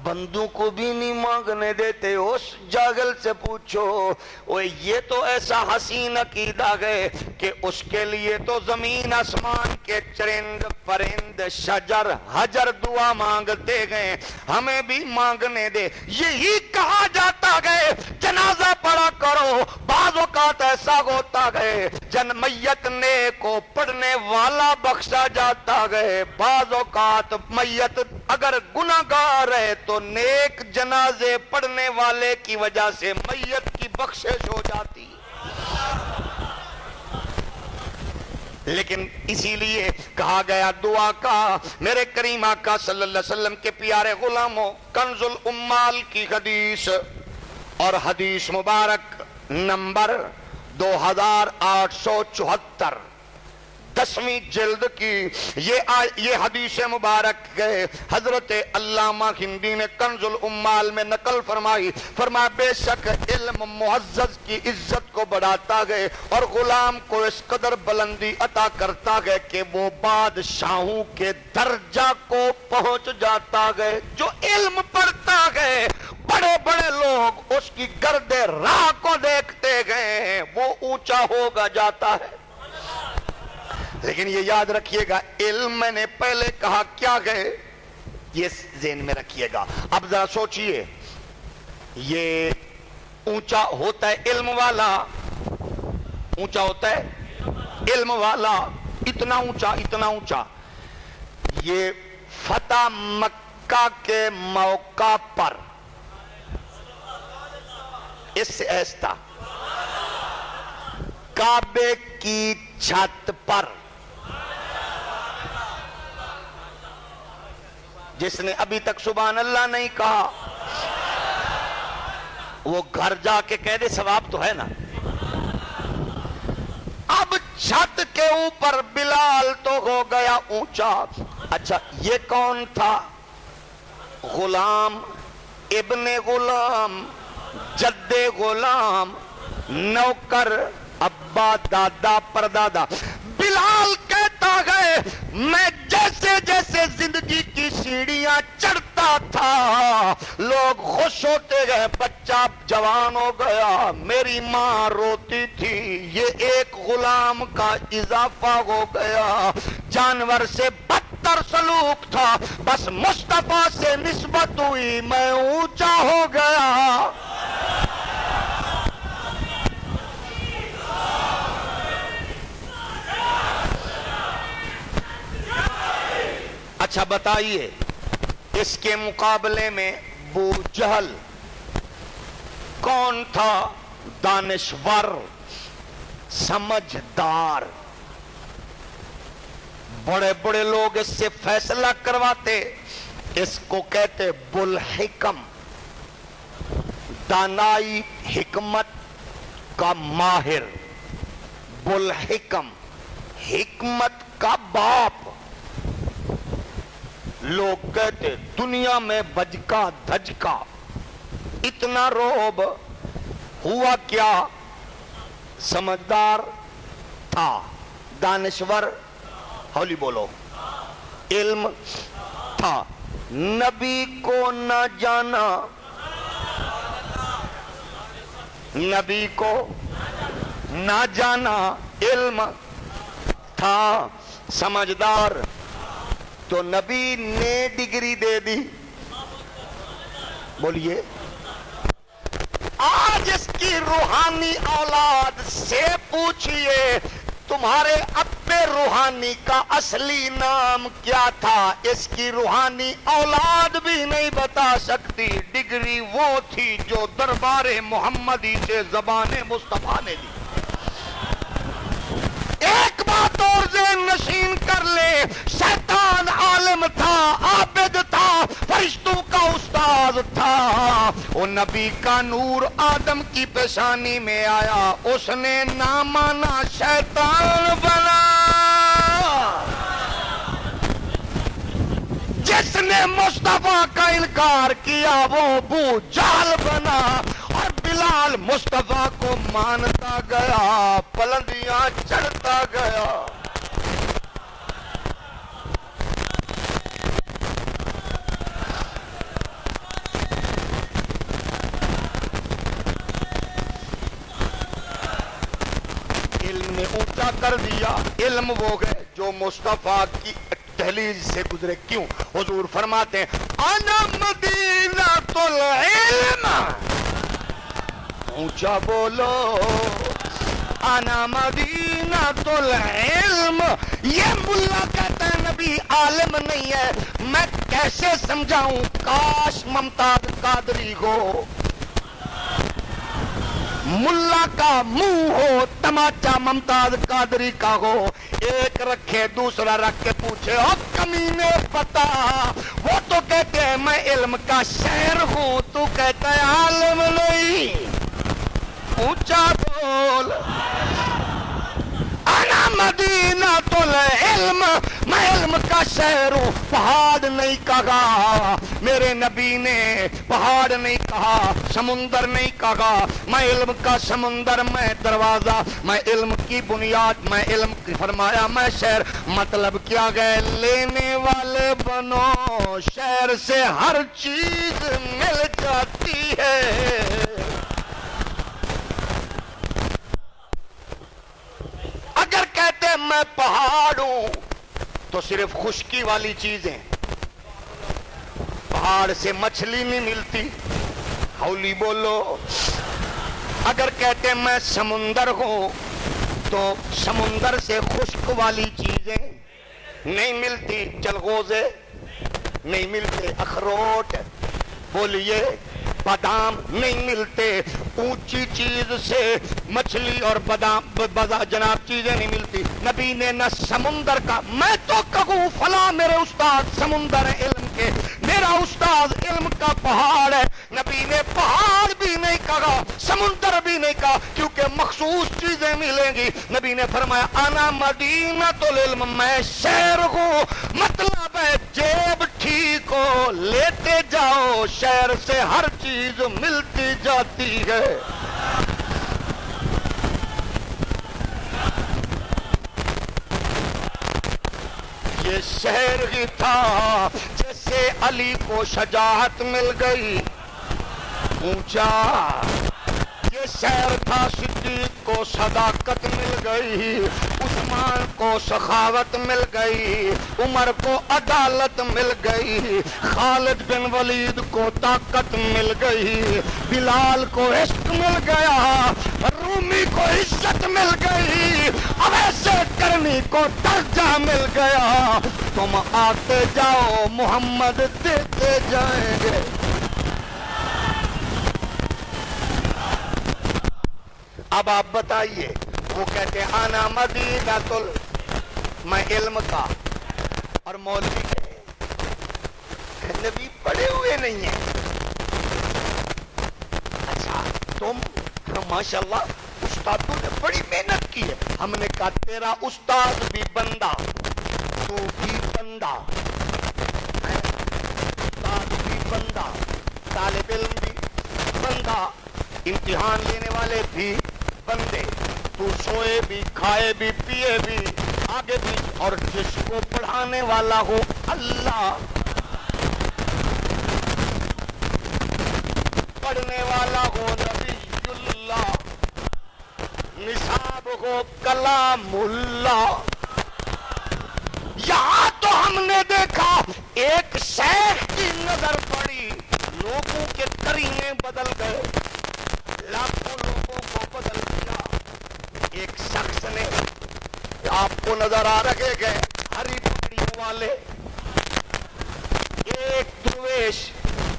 بندوں کو بھی نہیں مانگنے دیتے، اس جاگل سے پوچھو، اوہ یہ تو ایسا حسین عقیدہ ہے کہ اس کے لیے تو زمین آسمان کے چرند پرند شجر حجر دعا مانگتے گئے، ہمیں بھی مانگنے دے۔ یہی کہا جاتا ہے جنازہ پڑھا کرو، بعض اوقات ایسا ہوتا ہے میت نیک کو پڑھنے والا بخشا جاتا ہے، بعض اوقات میت اگر گناہگار ہے تو نیک جنازے پڑھنے والے کی وجہ سے میت کی بخشش ہو جاتی۔ لیکن اسی لیے کہا گیا دعا کا، میرے کریم آقا صلی اللہ علیہ وسلم کے پیارے غلاموں، کنز الامال کی حدیث اور حدیث مبارک نمبر 2874، 10ویں جلد کی یہ حدیث مبارک ہے، حضرت علامہ ہندی نے کنز الامال میں نقل فرمایا بے شک علم معزز کی عزت کو بڑھاتا ہے اور غلام کو اس قدر بلندی عطا کرتا ہے کہ وہ بادشاہوں کے درجہ کو پہنچ جاتا ہے۔ جو علم پڑھتا ہے، بڑے بڑے لوگ اس کی گرد راہ کو دیکھتے گئے، وہ اونچا ہوگا جاتا ہے۔ لیکن یہ یاد رکھیے گا، علم میں نے پہلے کہا کیا ہے، یہ ذہن میں رکھیے گا۔ اب ذرا سوچئے، یہ اونچا ہوتا ہے علم والا، اونچا ہوتا ہے علم والا، اتنا اونچا۔ یہ فتح مکہ کے موقع پر اس سے ایسا کعبے کی چھت پر، جس نے ابھی تک سبحان اللہ نہیں کہا وہ گھر جا کے کہہ دے، ثواب تو ہے نا۔ اب چھت کے اوپر بلال تو ہو گیا اونچا۔ اچھا یہ کون تھا؟ غلام ابن غلام جد غلام نوکر ابا دادا پردادا۔ بلال کہتا ہے میں جیسے جیسے زندگی کی سیڑھیاں چڑھتا تھا لوگ خوش ہوتے گئے، بچہ جوان ہو گیا، میری ماں روتی تھی، یہ ایک غلام کا اضافہ ہو گیا، جانور سے بدتر سلوک تھا، بس مصطفیٰ سے نسبت ہوئی میں اونچا ہو گیا۔ اچھا بتائیے، اس کے مقابلے میں ابو جہل کون تھا؟ دانشور، سمجھدار، بڑے بڑے لوگ اس سے فیصلہ کرواتے، اس کو کہتے بُلحکم، دانائی حکمت کا ماہر، بُلحکم، حکمت کا باپ۔ لوگ کہتے دنیا میں بجکا دھجکا، اتنا روب، ہوا کیا؟ سمجھدار تھا، دانشور، ہولی بولو، علم تھا، نبی کو نہ جانا، نبی کو نہ جانا، علم تھا، سمجھدار، تو نبی نے ڈگری دے دی۔ بولیے، آج اس کی روحانی اولاد سے پوچھئے تمہارے ابے روحانی کا اصلی نام کیا تھا؟ اس کی روحانی اولاد بھی نہیں بتا سکتی، ڈگری وہ تھی جو دربار محمدی سے زبان مصطفیٰ نے دی۔ طور ذہن نشین کر لے، شیطان عالم تھا، عابد تھا، فرشتوں کا استاد تھا، وہ نبی کا نور آدم کی پیشانی میں آیا، اس نے نہ مانا، شیطان بنا۔ جس نے مصطفیٰ کا انکار کیا وہ ابو جہل بنا، اور بلال مصطفیٰ کو مانتا گیا، بلندیاں چڑھتا گیا۔ علم نے اونچا کر دیا، علم وہ گئے جو مصطفیٰ کی دہلیز سے گزرے۔ کیوں؟ حضور فرماتے ہیں انا مدینۃ العلم، اونچا بولو، انا مدینۃ العلم۔ یہ ملا کہتا ہے نبی عالم نہیں ہے، میں کیسے سمجھاؤں؟ کاش ممتاز قادری ہو، ملا کا منہ ہو، تماچا ممتاز قادری کا ہو، ایک رکھے دوسرا رکھ کے پوچھے او کمینے بتا، وہ تو کہتے ہیں میں علم کا شہر ہوں، تو کہتا ہے عالم نہیں۔ اونچا بول، انا مدینۃ العلم، میں علم کا شہر ہوں۔ پہاڑ نہیں کہا میرے نبی نے، پہاڑ نہیں کہا، سمندر نہیں کہا، میں علم کا سمندر، میں دروازہ، میں علم کی بنیاد، میں علم کی فرمایا میں شہر۔ مطلب کیا گئے؟ لینے والے بنو، شہر سے ہر چیز مل جاتی ہے۔ اگر کہتے میں پہاڑ ہوں تو صرف خشکی والی چیزیں، پہاڑ سے مچھلی نہیں ملتی، ہولی بولو۔ اگر کہتے میں سمندر ہوں تو سمندر سے خشک والی چیزیں نہیں ملتی، چلغوزے نہیں ملتے، اخروٹ بولیے، بادام نہیں ملتے، اونچی چیز سے مچھلی اور بادام جناب چیزیں نہیں ملتی۔ نبی نے نہ سمندر کا، میں تو کہوں فلاں میرے استاد سمندر ہے علم کے، میرا استاد علم کا پہاڑ ہے، نبی نے پہاڑ بھی نہیں کہا، سمندر بھی نہیں کہا، کیونکہ مخصوص چیزیں ملیں گی۔ نبی نے فرمایا انا مدینۃ العلم، میں شہر ہوں، مطلب ہے جیب ٹھیک ہو، لیتے جاؤ، شہر سے ہر چیز ملتی جاتی ہے۔ یہ شہر ہی تھا جیسے علی کو شجاعت مل گئی، اونچا۔ یہ شہر تھا صدیق کو صداقت مل گئی، عثمان کو سخاوت مل گئی، عمر کو عدالت مل گئی، خالد بن ولید کو طاقت مل گئی، بلال کو عشق مل گیا، رومی کو عزت مل گئی، اویس کرنی کو درجہ مل گیا۔ تم آتے جاؤ، محمد دیتے جائیں گے۔ اب آپ بتائیے، وہ کہتے ہیں انا مدینۃ میں علم کا، اور مولوی کہے نبی پڑھے ہوئے نہیں ہیں۔ اچھا تم ماشاءاللہ استادوں نے بڑی محنت کی ہے۔ ہم نے کہا تیرا استاد بھی بندہ، تو بھی بندہ، استاد بھی بندہ، طالب علم بھی بندہ، امتحان لینے والے بھی بندے، تو سوئے بھی، کھائے بھی، پیے بھی، آگے بھی، اور جس کو پڑھانے والا ہو اللہ، پڑھنے والا ہو نبی اللہ، نصاب ہو کلام اللہ۔ یہاں تو ہم نے دیکھا ایک شیخ کی نظر پڑی، لوگوں کے کرینے بدل گئے، لاکھوں لوگوں کو بدل دیا۔ ایک شخص نے، آپ کو نظر آ رہے گئے ہری پگڑیوں والے، ایک درویش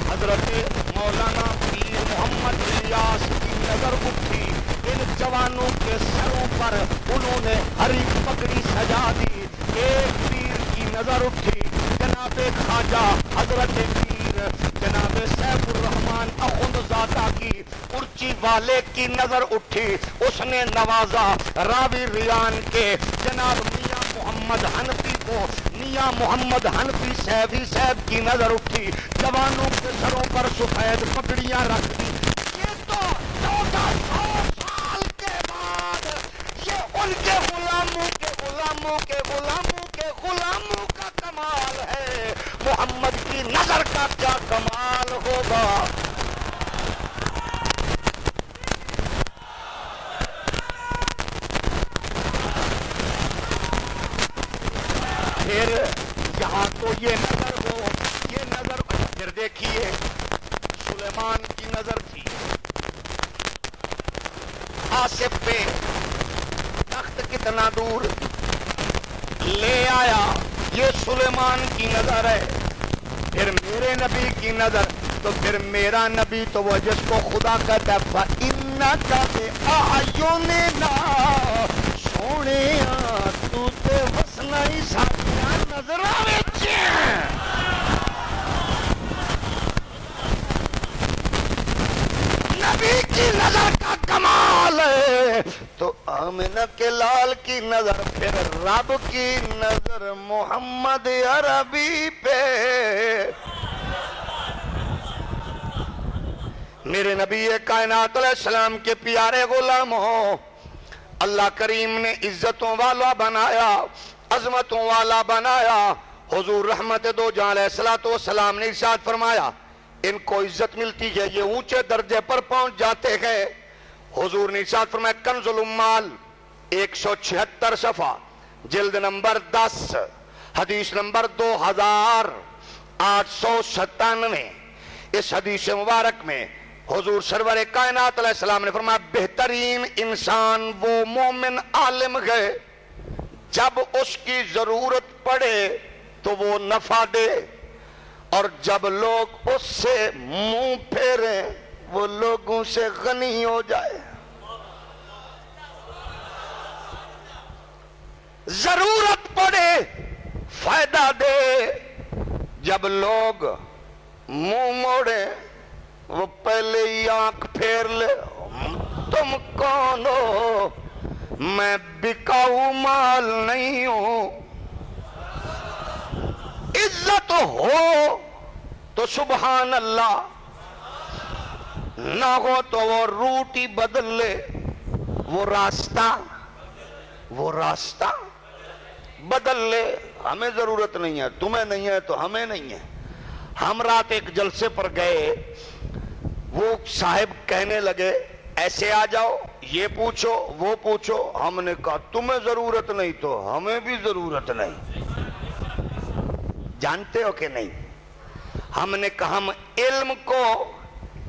حضرت مولانا پیر محمد الیاس کی نظر اٹھی، ان جوانوں کے سروں پر انہوں نے ہری پگڑی سجا دی۔ ایک پیر کی نظر اٹھی، جناب خواجہ حضرت پیر جناب سیف الرحمن اخندزادہ کی ارچی والے کی نظر اٹھی، اس نے نوازا۔ راوی ریان کے جناب میاں محمد حنفی کو میاں محمد حنفی صاحبی صاحب کی نظر اٹھی، جوانوں کے سروں پر سفید پگڑیاں رکھ دی۔ یہ تو 1400 سال کے بعد یہ ان کے غلاموں کے غلاموں کے غلاموں کے غلاموں کا کمال ہے، محمد کی نظر کا کیا کمال ہوگا۔ پھر یہاں تو یہ نظر ہو، یہ نظر پھر دیکھیے سلیمان کی نظر تھی آصف پہ، تخت کتنا دور لے آیا، یہ سلیمان کی نظر ہے۔ پھر میرے نبی کی نظر، تو پھر میرا نبی تو وہ جس کو خدا کہتا ہے فَإِنَّكَ بِأَعْيُنِنَا، سونیا تو تے وسنا ہی ساتھیاں نظرہ وچ۔ نبی کی نظر کا کمال ہے تو آمنہ کے لال کی نظر، پھر رب کی نظر محمد عربی پہ۔ میرے نبی کائنات علیہ السلام کے پیارے غلاموں، اللہ کریم نے عزتوں والا بنایا، عظمتوں والا بنایا۔ حضور رحمت دو جہاں علیہ السلام نے ارشاد فرمایا ان کو عزت ملتی ہے، یہ اونچے درجے پر پہنچ جاتے ہیں۔ حضور نے ارشاد فرمایا کنز الامال 176 صفحہ جلد نمبر 10 حدیث نمبر 2897، اس حدیث مبارک میں حضور سرور کائنات علیہ السلام نے فرمایا بہترین انسان وہ مومن عالم ہے جب اس کی ضرورت پڑے تو وہ نفع دے، اور جب لوگ اس سے منہ پھیریں وہ لوگوں سے غنی ہو جائے۔ ضرورت پڑے فائدہ دے، جب لوگ منہ موڑے وہ پہلے ہی آنکھ پھیر لے۔ تم کون ہو؟ میں بکاؤ مال نہیں ہوں۔ عزت ہو تو سبحان اللہ، نہ ہو تو وہ روٹ ہی بدل لے، وہ راستہ بدل لے۔ ہمیں ضرورت نہیں ہے، تمہیں نہیں ہے تو ہمیں نہیں ہے۔ ہم رات ایک جلسے پر گئے، وہ صاحب کہنے لگے ایسے آ جاؤ، یہ پوچھو وہ پوچھو۔ ہم نے کہا تمہیں ضرورت نہیں تو ہمیں بھی ضرورت نہیں۔ جانتے ہو کہ نہیں، ہم نے کہا ہم علم کو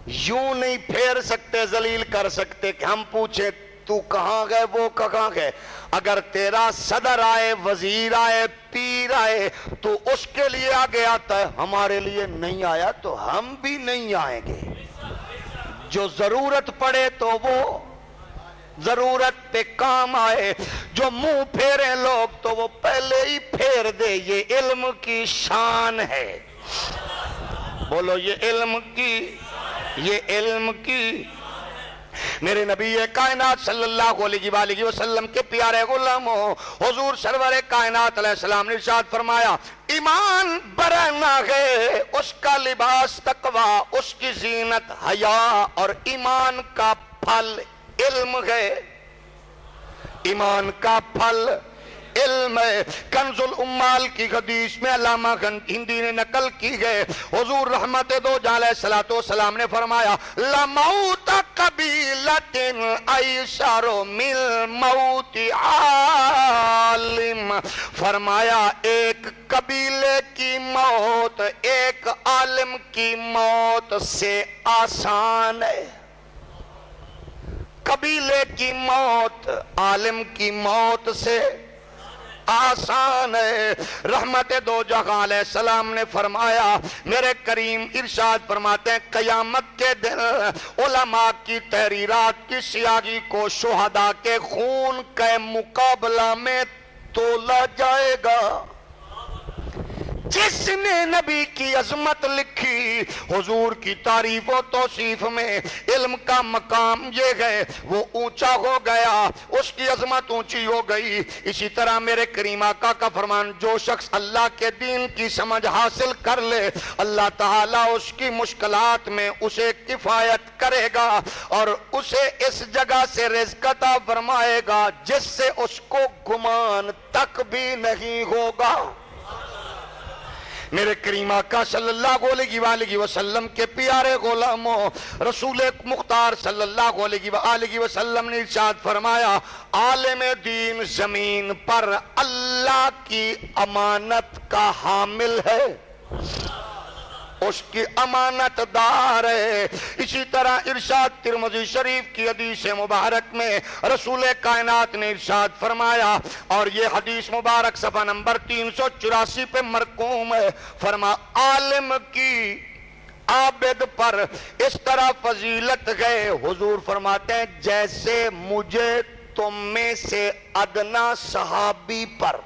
یوں نہیں پھیر سکتے، ذلیل کر سکتے کہ ہم پوچھیں تو کہاں گئے وہ کہاں گئے۔ اگر تیرا صدر آئے، وزیر آئے، پیر آئے تو اس کے لیے آگے آتا ہے، ہمارے لیے نہیں آیا تو ہم بھی نہیں آئیں گے۔ جو ضرورت پڑے تو وہ ضرورت پہ کام آئے، جو منہ پھیرے لوگ تو وہ پہلے ہی پھیر دے۔ یہ علم کی شان ہے، بولو یہ علم کی۔ میرے نبی کائنات صلی اللہ علیہ وآلہ وسلم کے پیارے غلاموں، حضور سرور کائنات علیہ السلام نے ارشاد فرمایا ایمان برہنہ ہے، اس کا لباس تقوی، اس کی زینت حیا، اور ایمان کا پھل علم ہے۔ ایمان کا پھل علم ہے۔ کنز الامال کی حدیث میں علامہ ہندی نے نقل کی ہے، حضور رحمت دو جہاں علیہ السلام نے فرمایا لَمَوْتَ قَبِيلَةٍ أَيْسَرُ مِنْ مَوْتِ عَالِمٍ، فرمایا ایک قبیلے کی موت ایک عالم کی موت سے آسان ہے۔ قبیلے کی موت عالم کی موت سے آسان ہے۔ رحمت دو جہاں علیہ السلام نے فرمایا، میرے کریم ارشاد فرماتے ہیں قیامت کے دن علماء کی تحریرات کی سیاہی کو شہداء کے خون کے مقابلہ میں تولا جائے گا۔ جس نے نبی کی عظمت لکھی، حضور کی تعریف و توصیف میں علم کا مقام یہ ہے، وہ اونچا ہو گیا، اس کی عظمت اونچی ہو گئی۔ اسی طرح میرے کریم آقا کا فرمان، جو شخص اللہ کے دین کی سمجھ حاصل کر لے، اللہ تعالیٰ اس کی مشکلات میں اسے کفایت کرے گا اور اسے اس جگہ سے رزق عطا فرمائے گا جس سے اس کو گمان تک بھی نہیں ہوگا۔ میرے کریم آقا صلی اللہ علیہ وآلہ وسلم کے پیارے غلاموں، رسول مختار صلی اللہ علیہ وآلہ وسلم نے ارشاد فرمایا، عالم دین زمین پر اللہ کی امانت کا حامل ہے، اس کی امانت دار ہے۔ اسی طرح ارشاد ترمذی شریف کی حدیث مبارک میں رسول کائنات نے ارشاد فرمایا، اور یہ حدیث مبارک صفحہ نمبر 384 پہ مرقوم ہے، فرما عالم کی عابد پر اس طرح فضیلت ہے، حضور فرماتے ہیں جیسے مجھے تم میں سے ادنا صحابی پر۔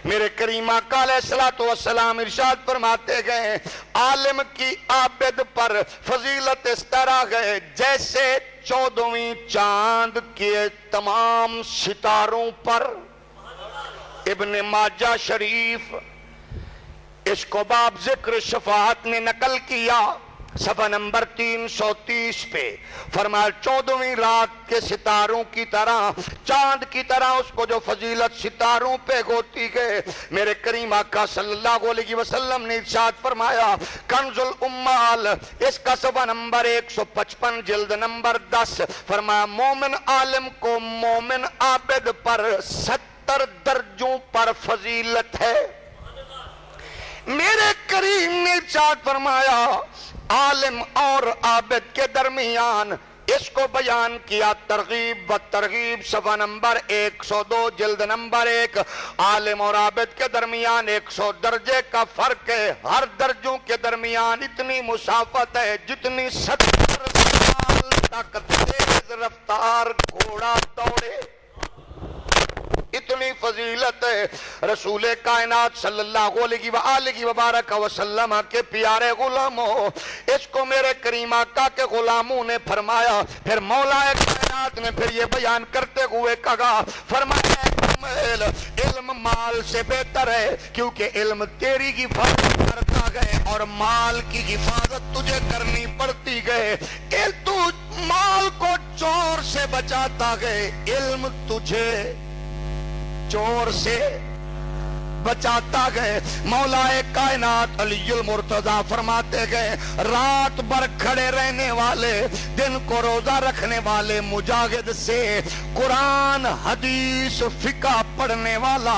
میرے کریم آقا علیہ السلام ارشاد فرماتے گئے، عالم کی عابد پر فضیلت اس طرح ہے جیسے 14ویں چاند کے تمام ستاروں پر۔ ابن ماجہ شریف اس کو باب ذکر شفاعت نے نقل کیا، صفحہ نمبر 330 پہ فرمایا 14ویں رات کے ستاروں کی طرح، چاند کی طرح اس کو جو فضیلت ستاروں پہ ہوتی ہے۔ میرے کریم آقا صلی اللہ علیہ وسلم نے ارشاد فرمایا، کنز الامال اس کا صفحہ نمبر 155 جلد نمبر 10، فرمایا مومن عالم کو مومن عابد پر 70 درجوں پر فضیلت ہے۔ میرے کریم نے ارشاد فرمایا، عالم اور عابد کے درمیان اس کو بیان کیا، ترغیب و ترغیب صفحہ نمبر 102 جلد نمبر 1، عالم اور عابد کے درمیان 100 درجے کا فرق ہے، ہر درجوں کے درمیان اتنی مسافت ہے جتنی 70 سال تک تیز رفتار گھوڑا دوڑے، اتنی فضیلت ہے۔ رسول کائنات صلی اللہ علیہ وآلہ وبارک وسلم کے پیارے غلاموں، اس کو میرے کریم آقا کے غلاموں نے فرمایا، پھر مولا کائنات نے پھر یہ بیان کرتے ہوئے کہا، فرمایا علم مال سے بہتر ہے، کیونکہ علم تیری حفاظت کرتا ہے اور مال کی حفاظت تجھے کرنی پڑتی ہے۔ تو مال کو چور سے بچاتا ہے، علم تجھے چور سے بچاتا گئے۔ مولا کائنات علی المرتضی فرماتے گئے، رات بھر کھڑے رہنے والے، دن کو روزہ رکھنے والے مجاہد سے قرآن حدیث فقہ پڑھنے والا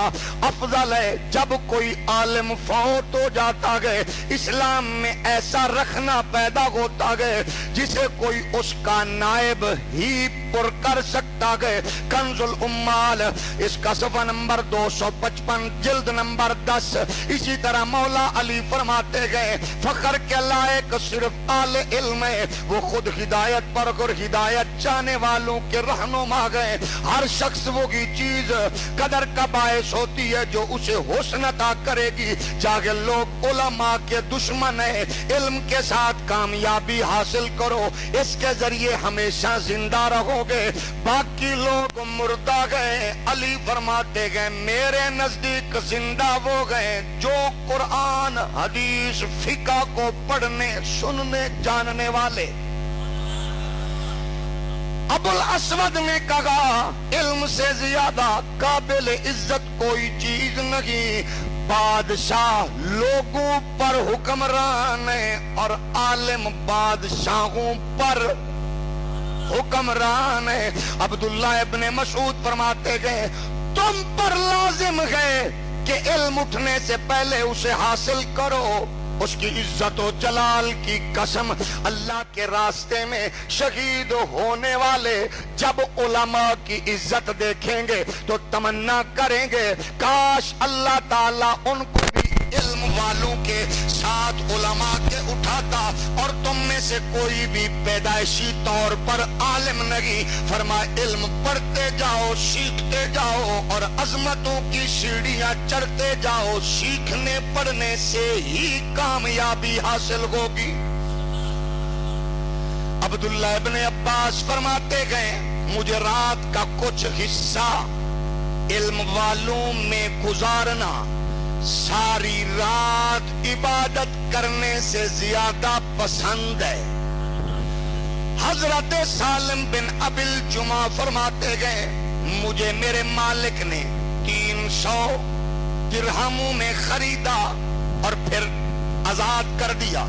افضل ہے۔ جب کوئی عالم فوت ہو جاتا ہے، اسلام میں ایسا رکھنا پیدا ہوتا ہے جسے کوئی اس کا نائب ہی پر کر سکتا ہے۔ کنز الامال اس کا صفحہ نمبر 255 جلد نمبر 10۔ اسی طرح مولا علی فرماتے گئے، فخر کے لائق صرف اہل علم ہے، وہ خود ہدایت پر اور ہدایت چاہنے والوں کے رہنما گئے۔ ہر شخص وہی چیز قدر کا باعث ہوتی ہے جو اسے حسن عطا کرے گی، چاہے لوگ علماء کے دشمن ہیں۔ علم کے ساتھ کامیابی حاصل کرو، اس کے ذریعے ہمیشہ زندہ رہو گے، باقی لوگ مردہ گئے۔ علی فرماتے گئے، میرے نزدیک زندہ وہ گئے جو قرآن حدیث فقہ کو پڑھنے سننے جاننے والے۔ ابو الاسود نے کہا، علم سے زیادہ قابل عزت کوئی چیز نہیں، بادشاہ لوگوں پر حکمران ہے اور عالم بادشاہوں پر حکمران ہے۔ عبداللہ ابن مسعود فرماتے گئے، تم پر لازم ہے کہ علم اٹھنے سے پہلے اسے حاصل کرو، اس کی عزت و جلال کی قسم، اللہ کے راستے میں شہید ہونے والے جب علماء کی عزت دیکھیں گے تو تمنا کریں گے کاش اللہ تعالیٰ ان کو بھی علم والوں کے ساتھ علماء کے اٹھاتا، اور تم میں سے کوئی بھی پیدائشی طور پر عالم نہیں، فرمایا علم پڑھتے جاؤ، سیکھتے جاؤ اور عظمتوں کی سیڑھیاں چڑھتے جاؤ، سیکھنے پڑھنے سے ہی کامیابی حاصل ہوگی۔ عبداللہ ابن عباس فرماتے گئے مجھے رات کا کچھ حصہ علم والوں میں گزارنا ساری رات عبادت کرنے سے زیادہ پسند ہے۔ حضرت سالم بن ابی الجمع فرماتے گئے مجھے میرے مالک نے 300 درہموں میں خریدا اور پھر آزاد کر دیا۔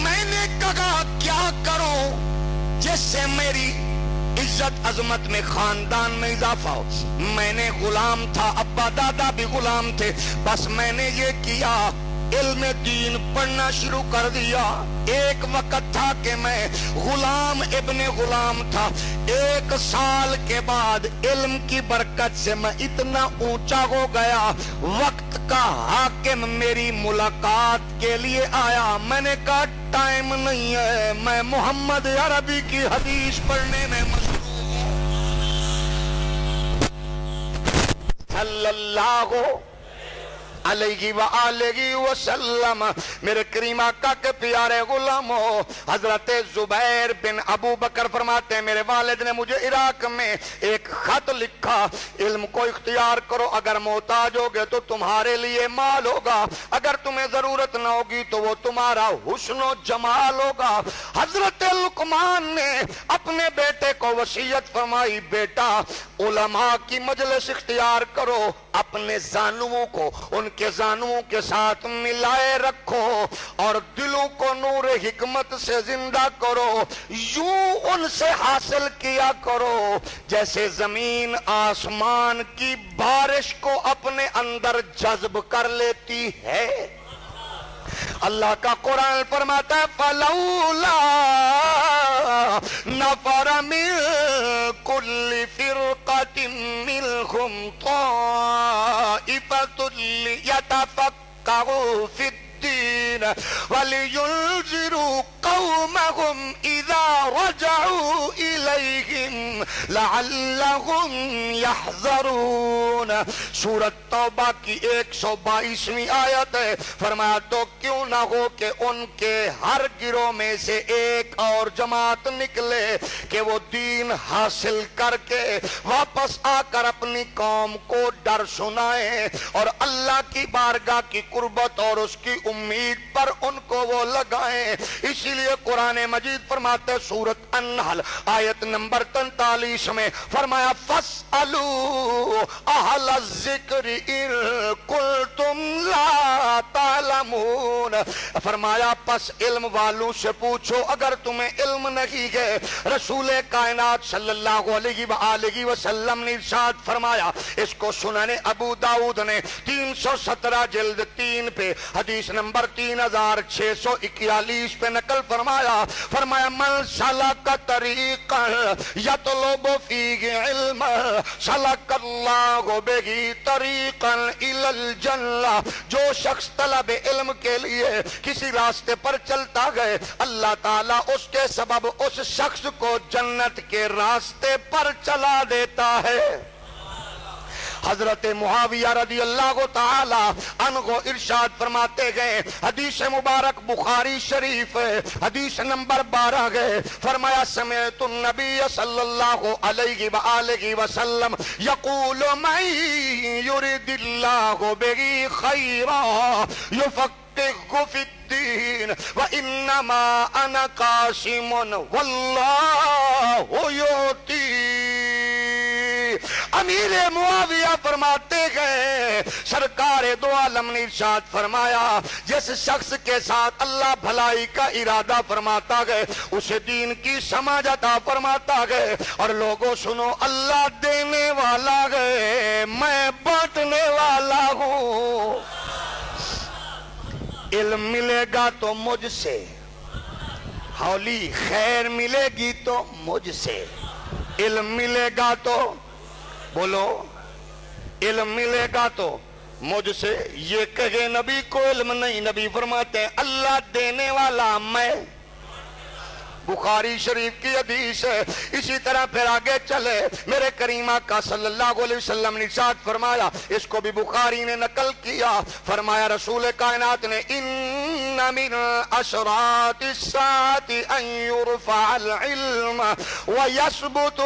میں نے کہا کیا کروں جس سے میری عزت عظمت میں خاندان میں اضافہ ہو؟ میں نے غلام تھا، ابا دادا بھی غلام تھے، بس میں نے یہ کیا علم دین پڑھنا شروع کر دیا۔ ایک وقت تھا کہ میں غلام ابن غلام تھا، 1 سال کے بعد علم کی برکت سے میں اتنا اونچا ہو گیا، وقت کا حاکم میری ملاقات کے لیے آیا، میں نے کہا ٹائم نہیں ہے، میں محمد عربی کی حدیث پڑھنے میں مصروف ہوں۔ صلی اللہ علیہ وآلہ وسلم۔ میرے کریم آقا کے پیارے غلاموں، حضرت زبیر بن ابو بکر فرماتے ہیں میرے والد نے مجھے عراق میں ایک خط لکھا، علم کو اختیار کرو، اگر محتاج ہوگے تو تمہارے لیے مال ہوگا، اگر تمہیں ضرورت نہ ہوگی تو وہ تمہارا حسن و جمال ہوگا۔ حضرت لقمان نے اپنے بیٹے کو وصیت فرمائی بیٹا علماء کی مجلس اختیار کرو، اپنے زانوؤں کو ان کے زانوؤں کے ساتھ ملائے رکھو اور دلوں کو نور حکمت سے زندہ کرو، یوں ان سے حاصل کیا کرو جیسے زمین آسمان کی بارش کو اپنے اندر جذب کر لیتی ہے۔ اللہ کا قرآن فرماتا ہے فَلَوْلَا نَفَرَ مِن كُلِّ فِرْقَةٍ مِّنْهُمْ طَائِفَةٌ لِيَتَفَقَّهُوا فِي الدِّينِ وَلِيُنذِرُوا قَوْمَهُمْ إِذَا رَجَعُوا إِلَيْهِمْ لَعَلَّهُمْ يَحْذَرُونَ۔ سورۃ توبہ کی 122ویں آیت ہے، فرمایا تو کیوں نہ ہو کہ ان کے ہر گروہ میں سے ایک اور جماعت نکلے کہ وہ دین حاصل کر کے واپس آ کر اپنی قوم کو ڈر سنائیں اور اللہ کی بارگاہ کی قربت اور اس کی امید پر ان کو وہ لگائیں۔ اسی لیے قرآن مجید فرماتے ہیں سورۃ النحل آیت نمبر 43 میں فرمایا فَاسْأَلُوا أَهْلَ الذِّكْرِ إِن كُنتُمْ لَا تَعْلَمُونَ۔ فرمایا پس علم والوں سے پوچھو اگر تمہیں علم نہیں ہے۔ رسول کائنات صلی اللہ علیہ وآلہ وسلم نے ارشاد فرمایا، اس کو سنن ابو داؤد نے 317 جلد 3 پہ حدیث نمبر 3641 پہ نقل فرمایا، فرمایا من سلک طریقا یطلب فیہ علم سلک اللہ بہ طریقا الی الجنہ۔ جو شخص طلب علم کے لیے کسی راستے پر چلتا گئے اللہ تعالیٰ اس کے سبب اس شخص کو جنت کے راستے پر چلا دیتا ہے۔ حضرت معاویہ رضی اللہ تعالی عنہ ارشاد فرماتے گئے، حدیث مبارک بخاری شریف ہے، حدیث نمبر 12 ہے، فرمایا سمعت النبی صلی اللہ علیہ وآلہ وسلم یقول من یرد اللہ بہ خیرا یفقہہ فی الدین وانما انا قاسم واللہ یعطی۔ امیر معاویہ فرماتے گئے سرکار دو عالم نے ارشاد فرمایا جس شخص کے ساتھ اللہ بھلائی کا ارادہ فرماتا گئے اسے دین کی سمجھ عطا فرماتا گئے۔ اور لوگوں سنو، اللہ دینے والا ہے، میں بانٹنے والا ہوں۔ علم ملے گا تو مجھ سے، ہولی خیر ملے گی تو مجھ سے، علم ملے گا تو بولو، علم ملے گا تو مجھ سے۔ یہ کہے نبی کو علم نہیں، نبی فرماتے ہیں اللہ دینے والا میں۔ بخاری شریف کی حدیث ہے۔ اسی طرح پھر آگے چلے، میرے کریم آقا صلی اللہ علیہ وسلم نے ارشاد فرمایا، اس کو بھی بخاری نے نقل کیا، فرمایا رسول کائنات نے ان من اشراط الساعة ان يرفع العلم ويثبت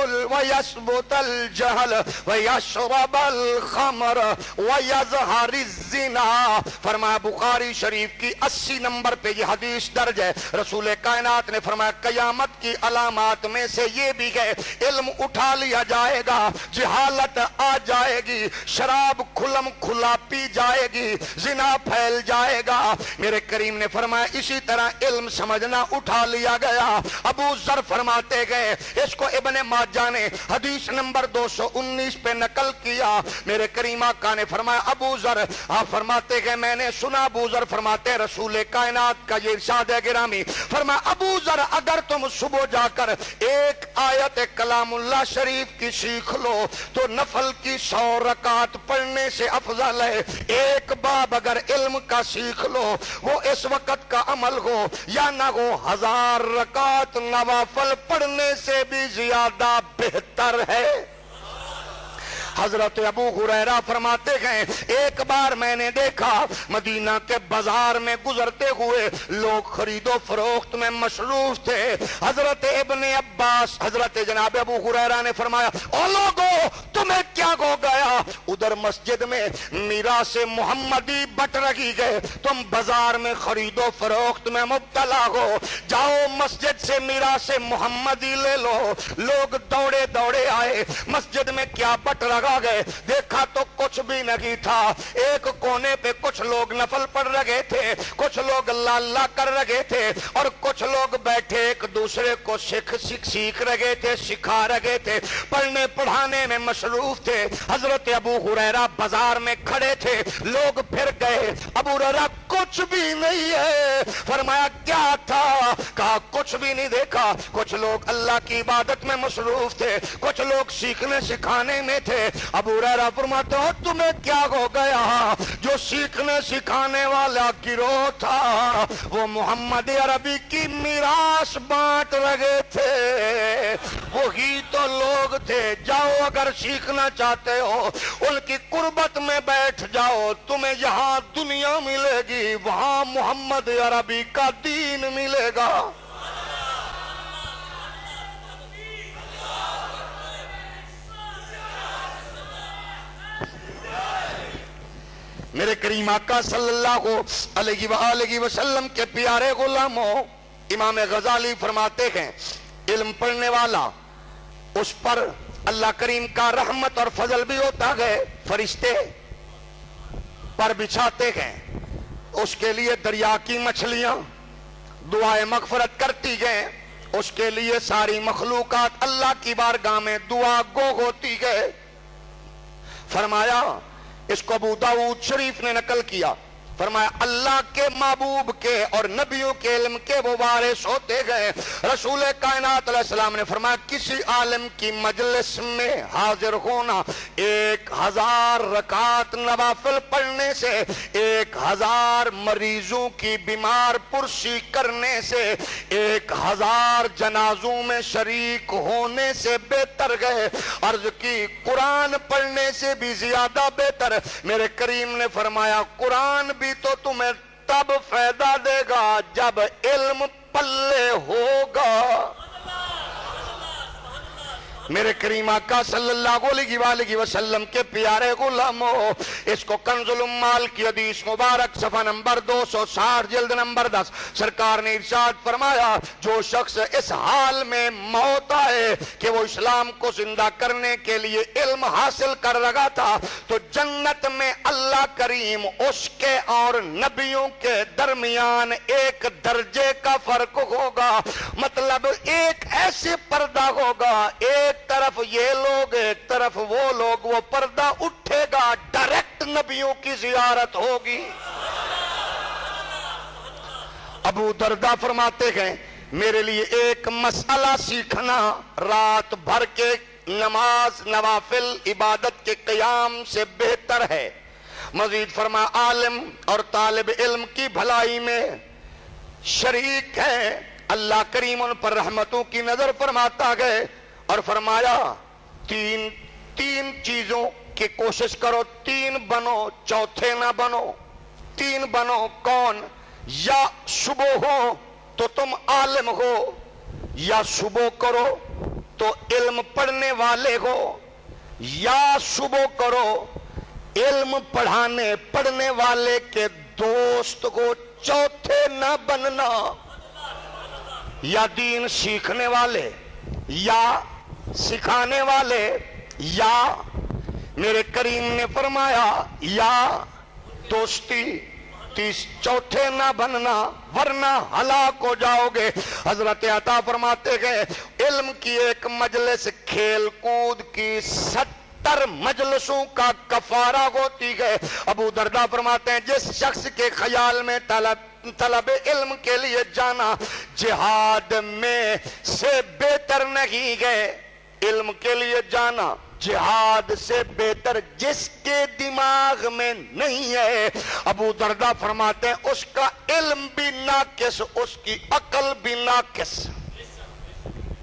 الجهل ويشرب الخمر ويظهر الزنا۔ فرمایا بخاری شریف کی 80 نمبر پہ یہ حدیث درج ہے۔ رسول کائنات نے فرمایا قیامت کی علامات میں سے یہ بھی ہے، علم اٹھا لیا جائے گا، جہالت آ جائے گی، شراب کھلم کھلا پی جائے گی، زنا پھیل جائے گا۔ میرے کریم نے فرمایا اسی طرح علم سمجھنا اٹھا لیا گیا۔ ابو ذر فرماتے گئے، اس کو ابن ماجہ نے حدیث نمبر 219 پہ نقل کیا۔ میرے کریم آقا نے فرمایا ابو ذر آپ فرماتے گئے میں نے سنا، ابو ذر فرماتے رسول کائنات کا یہ ارشاد ہے گرامی، فرمایا ابو ذر اگر تم صبح جا کر ایک آیت کلام اللہ شریف کی سیکھ لو تو نفل کی 100 رکعت پڑھنے سے افضل ہے۔ ایک باب اگر علم کا سیکھ لو وہ اس وقت کا عمل ہو یا نہ ہو، 1000 رکعت نوافل پڑھنے سے بھی زیادہ بہتر ہے۔ حضرت ابو ہریرہ فرماتے ہیں ایک بار میں نے دیکھا مدینہ کے بازار میں گزرتے ہوئے لوگ خرید و فروخت میں مصروف تھے۔ حضرت ابن عباس حضرت جناب ابو ہریرہ نے فرمایا او لوگو تمہیں کیا ہو گیا؟ ادھر مسجد میں میراث محمدی بٹ رہی ہے، تم بازار میں خرید و فروخت میں مبتلا ہو، جاؤ مسجد سے میراث محمدی لے لو۔ لوگ دوڑے دوڑے آئے، مسجد میں کیا بٹ رہا گئے، دیکھا تو کچھ بھی نہیں تھا۔ ایک کونے پہ کچھ لوگ نفل پڑھ رہے تھے، کچھ لوگ اللہ اللہ کر رہے تھے، اور کچھ لوگ بیٹھے ایک دوسرے کو سیکھ رہے تھے، سکھا رہے تھے، پڑھنے پڑھانے میں مصروف تھے۔ حضرت ابو ہریرہ بازار میں کھڑے تھے، لوگ پھر گئے، ابو ہریرہ کچھ بھی نہیں ہے۔ فرمایا کیا تھا؟ کہا کچھ بھی نہیں دیکھا، کچھ لوگ اللہ کی عبادت میں مصروف تھے، کچھ لوگ سیکھنے سکھانے میں تھے۔ ابو ہریرہ فرماتے ہو تمہیں کیا ہو گیا؟ جو سیکھنے سکھانے والا گروہ تھا وہ محمد عربی کی میراث بانٹ رہے تھے، وہی تو لوگ تھے۔ جاؤ اگر سیکھنا چاہتے ہو ان کی قربت میں بیٹھ جاؤ، تمہیں یہاں دنیا ملے گی، وہاں محمد عربی کا دین ملے گا۔ میرے کریم آقا صلی اللہ علیہ وآلہ وسلم کے پیارے غلاموں، امام غزالی فرماتے ہیں علم پڑھنے والا اس پر اللہ کریم کا رحمت اور فضل بھی ہوتا ہے، فرشتے پر بچھاتے ہیں، اس کے لیے دریا کی مچھلیاں دعائے مغفرت کرتی ہیں، اس کے لیے ساری مخلوقات اللہ کی بارگاہ میں دعا گو ہوتی ہے۔ فرمایا اس کو ابو داؤد شریف نے نقل کیا، فرمایا اللہ کے محبوب کے اور نبیوں کے علم کے وہ وارث ہوتے گئے۔ رسول کائنات علیہ السلام نے فرمایا کسی عالم کی مجلس میں حاضر ہونا 1000 رکعت نوافل پڑھنے سے، 1000 مریضوں کی بیمار پرسی کرنے سے، 1000 جنازوں میں شریک ہونے سے بہتر ہے۔ عرض کی قرآن پڑھنے سے بھی زیادہ بہتر۔ میرے کریم نے فرمایا قرآن بھی تو تمہیں تب فائدہ دے گا جب علم پلے ہوگا۔ میرے کریم آقا صلی اللہ علیہ وآلہ وسلم کے پیارے غلاموں، اس کو کنز الامال کی حدیث مبارک صفحہ نمبر 260 جلد نمبر 10 سرکار نے ارشاد فرمایا جو شخص اس حال میں موت آئے کہ وہ اسلام کو زندہ کرنے کے لیے علم حاصل کر رہا تھا تو جنت میں اللہ کریم اس کے اور نبیوں کے درمیان ایک درجے کا فرق ہوگا، مطلب ایک ایسے پردہ ہوگا، ایک طرف یہ لوگ ایک طرف وہ لوگ، وہ پردہ اٹھے گا، ڈائریکٹ نبیوں کی زیارت ہوگی۔ ابو دردہ فرماتے ہیں میرے لیے ایک مسئلہ سیکھنا رات بھر کے نماز نوافل عبادت کے قیام سے بہتر ہے۔ مزید فرما عالم اور طالب علم کی بھلائی میں شریک ہے۔ اللہ کریم ان پر رحمتوں کی نظر فرماتا گئے اور فرمایا تین چیزوں کی کوشش کرو، تین بنو چوتھے نہ بنو۔ تین بنو کون؟ یا صبح ہو تو تم عالم ہو، یا صبح کرو تو علم پڑھنے والے ہو، یا صبح کرو علم پڑھنے والے کے دوست ہو، چوتھے نہ بننا۔ یا دین سیکھنے والے، یا سکھانے والے، یا میرے کریم نے فرمایا یا دوستی، چوتھے نہ بننا ورنہ ہلاک ہو جاؤ گے۔ حضرت عطا فرماتے گئے علم کی ایک مجلس کھیل کود کی 70 مجلسوں کا کفارہ ہوتی ہے۔ ابو دردہ فرماتے ہیں جس شخص کے خیال میں طلب علم کے لیے جانا جہاد میں سے بہتر نہیں ہے، علم کے لیے جانا جہاد سے بہتر جس کے دماغ میں نہیں ہے، ابو دردہ فرماتے ہیں اس کا علم بھی ناقص، اس کی عقل بھی ناقص۔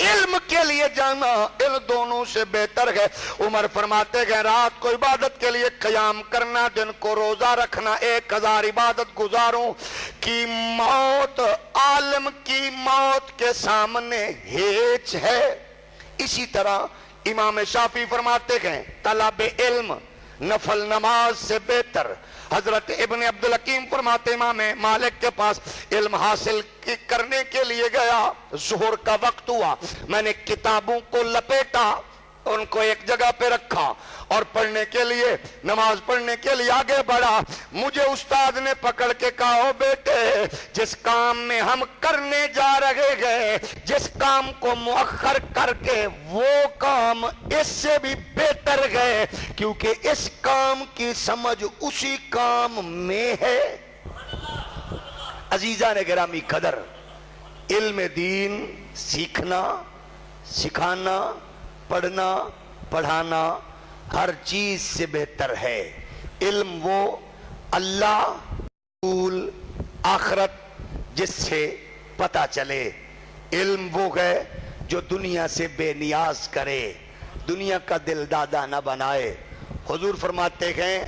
علم کے لیے جانا ان دونوں سے بہتر ہے۔ عمر فرماتے ہیں رات کو عبادت کے لیے قیام کرنا، دن کو روزہ رکھنا، 1000 عبادت گزاروں کی موت عالم کی موت کے سامنے ہیچ ہے۔ اسی طرح امام شافعی فرماتے ہیں طلب علم نفل نماز سے بہتر۔ حضرت ابن عبدالحکیم فرماتے امام مالک کے پاس علم حاصل کرنے کے لیے گیا، ظہر کا وقت ہوا، میں نے کتابوں کو لپیٹا، ان کو ایک جگہ پہ رکھا اور پڑھنے کے لیے نماز پڑھنے کے لیے آگے بڑھا۔ مجھے استاد نے پکڑ کے کہا او بیٹے جس کام میں ہم کرنے جا رہے ہیں، جس کام کو مؤخر کر کے وہ کام اس سے بھی بہتر ہے، کیونکہ اس کام کی سمجھ اسی کام میں ہے۔ عزیزان گرامی قدر، علم دین سیکھنا، سکھانا، پڑھنا، پڑھانا ہر چیز سے بہتر ہے۔ علم وہ اللہ، رسول، آخرت جس سے پتہ چلے، علم وہ ہے جو دنیا سے بے نیاز کرے، دنیا کا دل دادا نہ بنائے۔ حضور فرماتے ہیں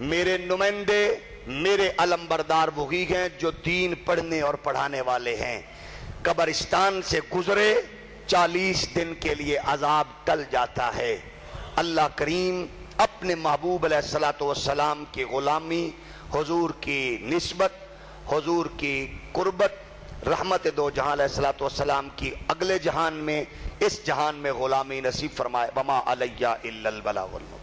میرے نمائندے، میرے علم بردار وہی ہیں جو دین پڑھنے اور پڑھانے والے ہیں۔ قبرستان سے گزرے 40 دن کے لیے عذاب ٹل جاتا ہے۔ اللہ کریم اپنے محبوب علیہ الصلوۃ والسلام کی غلامی، حضور کی نسبت، حضور کی قربت، رحمت دو جہاں علیہ الصلوۃ والسلام کی اگلے جہان میں، اس جہان میں غلامی نصیب فرمائے۔ وما علیہ الا البلاغ المبین۔